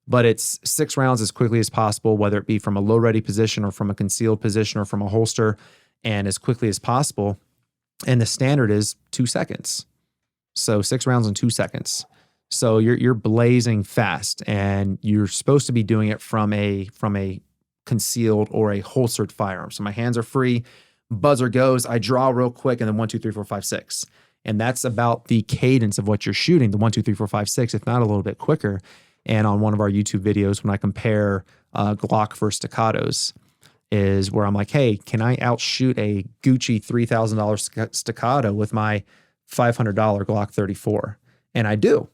But it's 6 rounds as quickly as possible, whether it be from a low ready position or from a concealed position or from a holster, and as quickly as possible. And the standard is 2 seconds. So 6 rounds in 2 seconds. So you're blazing fast, and you're supposed to be doing it from a concealed or a holstered firearm. So my hands are free, buzzer goes, I draw real quick, and then 1, 2, 3, 4, 5, 6. And that's about the cadence of what you're shooting, the 1, 2, 3, 4, 5, 6, if not a little bit quicker. And on one of our YouTube videos, when I compare Glock versus staccatos, is where I'm like, hey, can I outshoot a Gucci $3,000 staccato with my $500 Glock 34? And I do.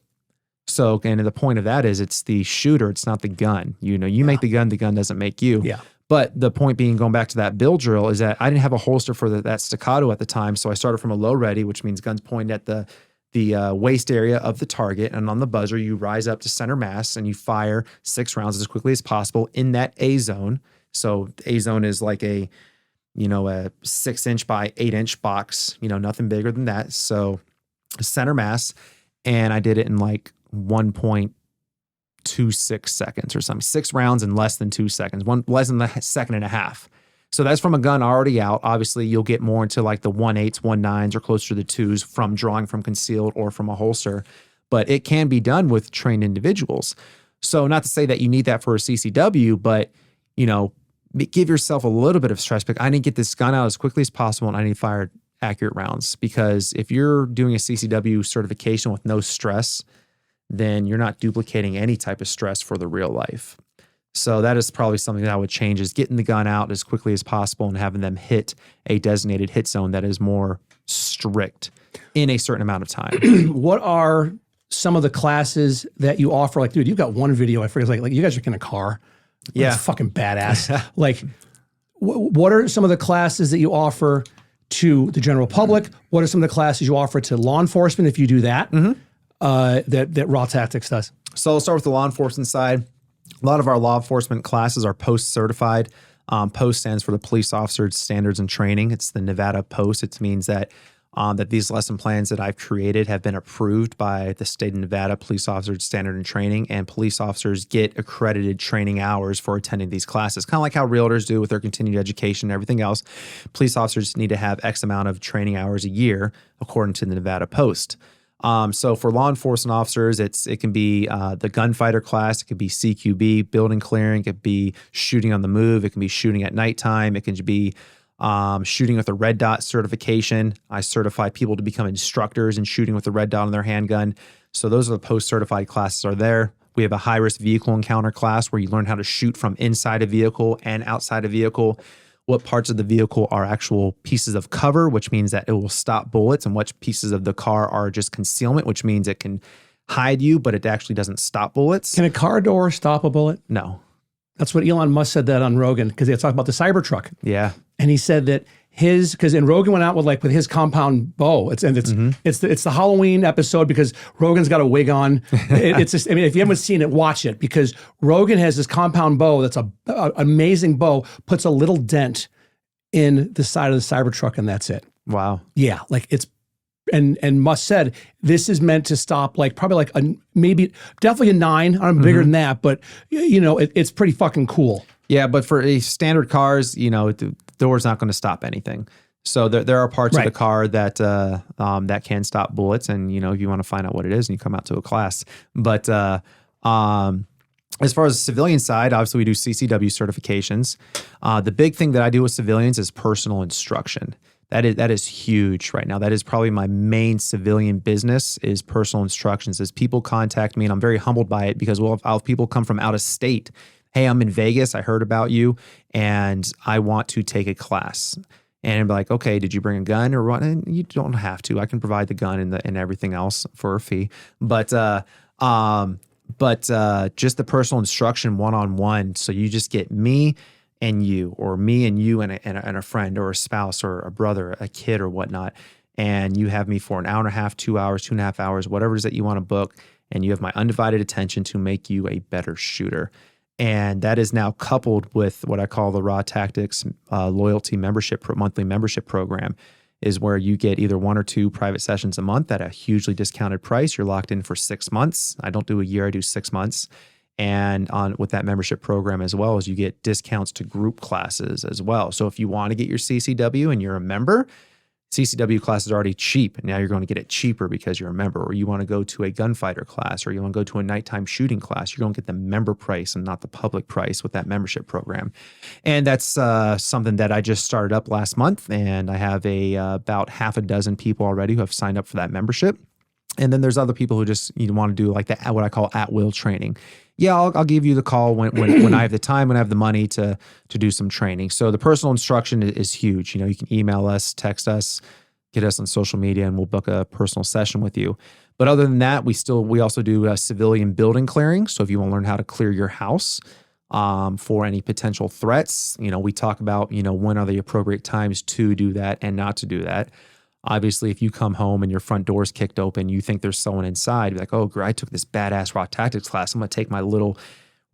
So, and the point of that is it's the shooter, it's not the gun. You make the gun doesn't make you. Yeah. But the point being, going back to that Bill drill, is that I didn't have a holster for that staccato at the time. So I started from a low ready, which means guns pointed at the waist area of the target. And on the buzzer, you rise up to center mass and you fire 6 rounds as quickly as possible in that A zone. So A zone is like a 6-inch by 8-inch box, nothing bigger than that. So center mass. And I did it in like 1.26 seconds or something. 6 rounds in less than 2 seconds, less than a second and a half. So that's from a gun already out. Obviously, you'll get more into like the 1.8s, 1.9s, or closer to the 2s from drawing from concealed or from a holster. But it can be done with trained individuals. So not to say that you need that for a CCW, but, give yourself a little bit of stress. But I need to get this gun out as quickly as possible, and I need to fire accurate rounds. Because if you're doing a CCW certification with no stress, then you're not duplicating any type of stress for the real life. So that is probably something that I would change, is getting the gun out as quickly as possible and having them hit a designated hit zone that is more strict in a certain amount of time. What are some of the classes that you offer? Like, dude, you've got one video, I forget, like you guys are in a car. Yeah. It's fucking badass. Like, what are some of the classes that you offer to the general public? What are some of the classes you offer to law enforcement, if you do that, that Raw Tactics does? So I'll start with the law enforcement side. A lot of our law enforcement classes are POST certified. POST stands for the Police Officer Standards and Training. It's the Nevada POST. It means that these lesson plans that I've created have been approved by the state of Nevada Police Officer Standard and Training, and police officers get accredited training hours for attending these classes. Kind of like how realtors do with their continued education and everything else. Police officers need to have X amount of training hours a year according to the Nevada POST. So for law enforcement officers, it can be the gunfighter class, it could be CQB, building clearing, it could be shooting on the move, it can be shooting at nighttime, it can be shooting with a red dot certification. I certify people to become instructors in shooting with a red dot on their handgun. So those are the post-certified classes are there. We have a high-risk vehicle encounter class where you learn how to shoot from inside a vehicle and outside a vehicle. What parts of the vehicle are actual pieces of cover, which means that it will stop bullets, and what pieces of the car are just concealment, which means it can hide you, but it actually doesn't stop bullets. Can a car door stop a bullet? No. That's what Elon Musk said that on Rogan, because they talked about the Cybertruck. Yeah. And he said that and Rogan went out with his compound bow. It's the Halloween episode because Rogan's got a wig on. It's just, I mean, if you haven't seen it, watch it, because Rogan has this compound bow that's a amazing bow, puts a little dent in the side of the Cybertruck, and that's it. Wow. Yeah, like it's and Musk said this is meant to stop probably definitely a 9. I'm bigger than that, but it's pretty fucking cool. Yeah, but for a standard cars, the door's not going to stop anything. So there are parts of the car that that can stop bullets, and if you want to find out what it is, and you come out to a class. But as far as the civilian side, obviously we do CCW certifications. The big thing that I do with civilians is personal instruction. That is huge right now. That is probably my main civilian business, is personal instructions. As people contact me, and I'm very humbled by it, because I'll have people come from out of state. Hey, I'm in Vegas. I heard about you, and I want to take a class. And I'm like, okay, did you bring a gun or what? And you don't have to. I can provide the gun and everything else for a fee. But just the personal instruction one-on-one. So you just get me and you, or me and you and a friend or a spouse or a brother, a kid or whatnot. And you have me for an hour and a half, 2 hours, 2.5 hours, whatever it is that you want to book. And you have my undivided attention to make you a better shooter. And that is now coupled with what I call the Raw Tactics loyalty monthly membership program, is where you get either 1 or 2 private sessions a month at a hugely discounted price. You're locked in for 6 months. I don't do a year, I do 6 months. And with that membership program, as well as you get discounts to group classes as well. So if you want to get your CCW and you're a member, CCW class is already cheap, and now you're going to get it cheaper because you're a member. Or you want to go to a gunfighter class, or you want to go to a nighttime shooting class, you're going to get the member price and not the public price with that membership program. And that's something that I just started up last month, and I have about half a dozen people already who have signed up for that membership. And then there's other people who just want to do like that, what I call at-will training. Yeah, I'll give you the call when I have the time, when I have the money to do some training. So the personal instruction is huge. You can email us, text us, get us on social media, and we'll book a personal session with you. But other than that, we also do civilian building clearing. So if you want to learn how to clear your house for any potential threats, we talk about when are the appropriate times to do that and not to do that. Obviously, if you come home and your front door's kicked open, you think there's someone inside. You're like, oh, I took this badass Raw Tactics class. I'm going to take my little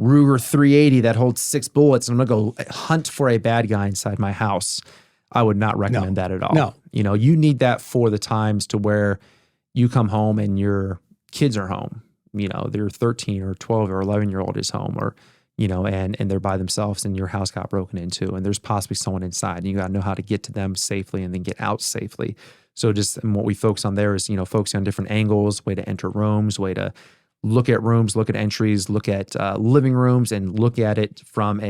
Ruger 380 that holds 6 bullets, and I'm going to go hunt for a bad guy inside my house. I would not recommend that at all. No. You need that for the times to where you come home and your kids are home. They're 13 or 12 or 11-year-old is home, or and they're by themselves, and your house got broken into, and there's possibly someone inside, and you got to know how to get to them safely and then get out safely. So and what we focus on there is, focusing on different angles, way to enter rooms, way to look at rooms, look at entries, look at living rooms, and look at it from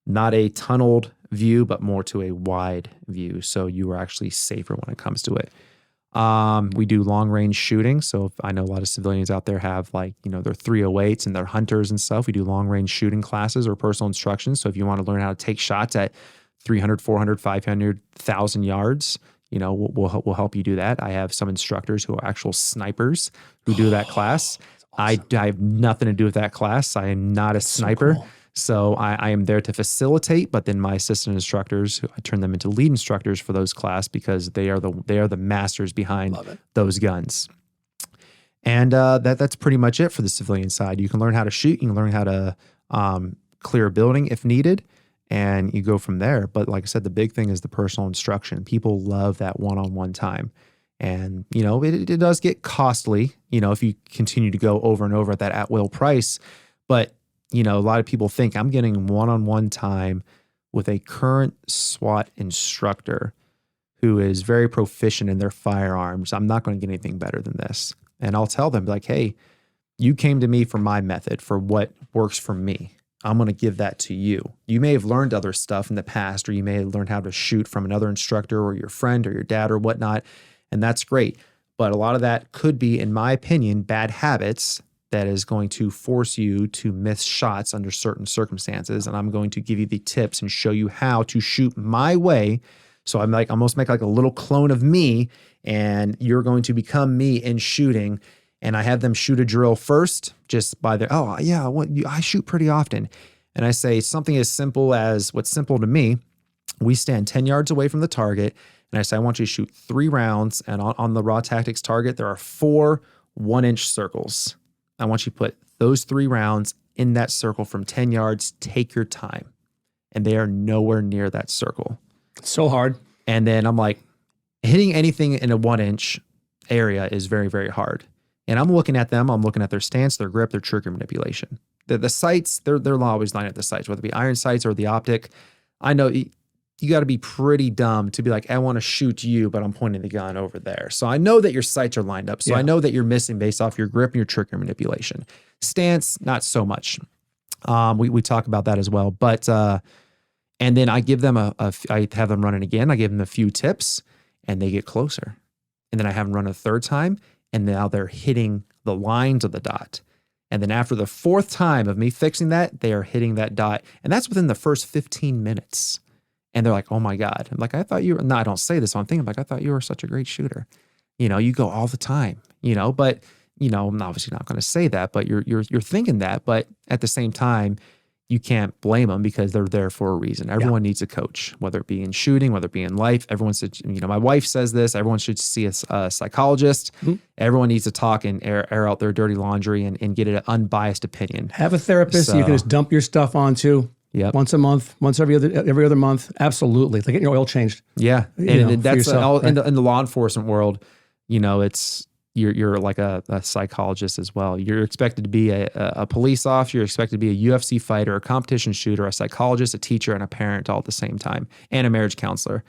not a tunneled view, but more to a wide view. So you are actually safer when it comes to it. We do long range shooting. So I know a lot of civilians out there have their 308s and their hunters and stuff. We do long range shooting classes or personal instruction. So if you want to learn how to take shots at 300, 400, 500, 1,000 yards, we'll help you do that. I have some instructors who are actual snipers who do that class. Awesome. I have nothing to do with that class. I am not a sniper. Cool. So I am there to facilitate, but then my assistant instructors, I turn them into lead instructors for those class, because they are the masters behind those guns. And that's pretty much it for the civilian side. You can learn how to shoot. You can learn how to clear a building if needed, and you go from there. But like I said, the big thing is the personal instruction. People love that one-on-one time. And, it does get costly, if you continue to go over and over at that at-will price. But a lot of people think I'm getting one-on-one time with a current SWAT instructor who is very proficient in their firearms. I'm not going to get anything better than this. And I'll tell them, like, hey, you came to me for my method, for what works for me. I'm going to give that to you. You may have learned other stuff in the past, or you may have learned how to shoot from another instructor or your friend or your dad or whatnot, and that's great. But a lot of that could be, in my opinion, bad habits that is going to force you to miss shots under certain circumstances. And I'm going to give you the tips and show you how to shoot my way. So I'm almost make like a little clone of me, and you're going to become me in shooting. and I have them shoot a drill first, just by their, oh yeah, I shoot pretty often. And I say something as simple as, what's simple to me, we stand 10 yards away from the target, and I say, I want you to shoot 3 rounds, and on the raw tactics target, there are 4 1-inch circles. I want you to put those 3 rounds in that circle from 10 yards, take your time. And they are nowhere near that circle. So hard. And then I'm like, hitting anything in a 1-inch area is very, very hard. And I'm looking at them, I'm looking at their stance, their grip, their trigger manipulation. The sights, they're always lining up the sights, whether it be iron sights or the optic. I know you got to be pretty dumb to be like, I want to shoot you, but I'm pointing the gun over there. So I know that your sights are lined up. So I know that you're missing based off your grip and your trigger manipulation. Stance, not so much. We talk about that as well. But and then I give them I have them run it again. I give them a few tips, and they get closer. And then I have them run a 3rd time, and now they're hitting the lines of the dot. And then after the 4th time of me fixing that, they are hitting that dot. And that's within the first 15 minutes. And they're like, oh my God. I'm like, I thought you were, no, I don't say this. I'm thinking like, I thought you were such a great shooter. You go all the time, but, I'm obviously not going to say that, but you're thinking that. But at the same time, you can't blame them because they're there for a reason. Everyone needs a coach, whether it be in shooting, whether it be in life. Everyone should, my wife says this, everyone should see a psychologist. Mm-hmm. Everyone needs to talk and air out their dirty laundry and get an unbiased opinion. Have a therapist you can just dump your stuff onto. Yep. Once a month, once every other month. Absolutely. Like getting your oil changed. Yeah. And that's all, right? in the law enforcement world, it's, you're like a psychologist as well. You're expected to be a police officer. You're expected to be a UFC fighter, a competition shooter, a psychologist, a teacher, and a parent all at the same time, and a marriage counselor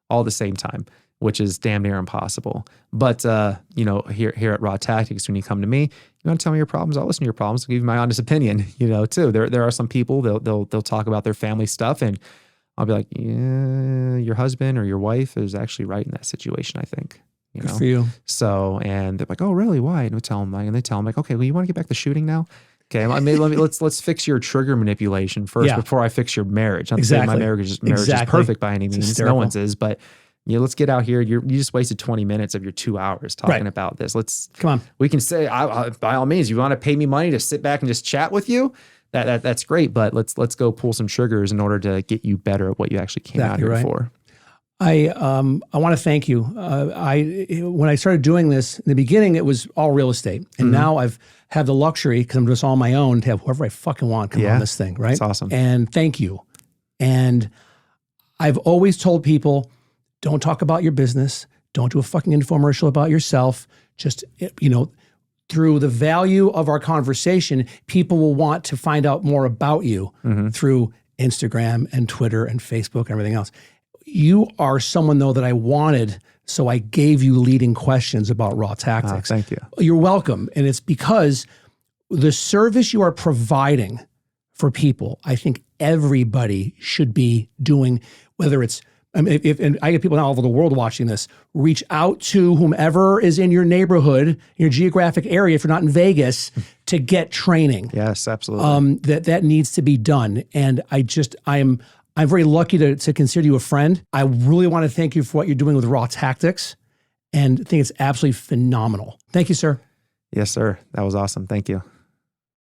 all at the same time, which is damn near impossible. But, here at Raw Tactics, when you come to me, you want to tell me your problems, I'll listen to your problems. I'll give you my honest opinion, too. There are some people, they'll talk about their family stuff, and I'll be like, yeah, your husband or your wife is actually right in that situation, I think. Good for you. So, and they're like, oh, really? Why? And they tell them like, okay, well, you want to get back to shooting now? Okay, let's fix your trigger manipulation first before I fix your marriage. I'm not saying my marriage is perfect by any means. No one's is, but let's get out here. You just wasted 20 minutes of your 2 hours talking about this. Come on. We can say, by all means, you want to pay me money to sit back and just chat with you? That's great, but let's go pull some triggers in order to get you better at what you actually came out here for. I want to thank you. When I started doing this in the beginning, it was all real estate, and now I've had the luxury because I'm just all my own to have whoever I fucking want come on this thing, right? That's awesome. And thank you. And I've always told people, don't talk about your business. Don't do a fucking infomercial about yourself. Just through the value of our conversation, people will want to find out more about you through Instagram and Twitter and Facebook and everything else. You are someone, though, that I wanted, so I gave you leading questions about Raw Tactics. Thank you. You're welcome. And it's because the service you are providing for people, I think everybody should be doing, whether it's, and I get people now all over the world watching this, reach out to whomever is in your neighborhood, your geographic area, if you're not in Vegas, to get training. Yes, absolutely. That needs to be done. And I'm very lucky to consider you a friend. I really want to thank you for what you're doing with Raw Tactics, and think it's absolutely phenomenal. Thank you, sir. Yes, sir. That was awesome. Thank you.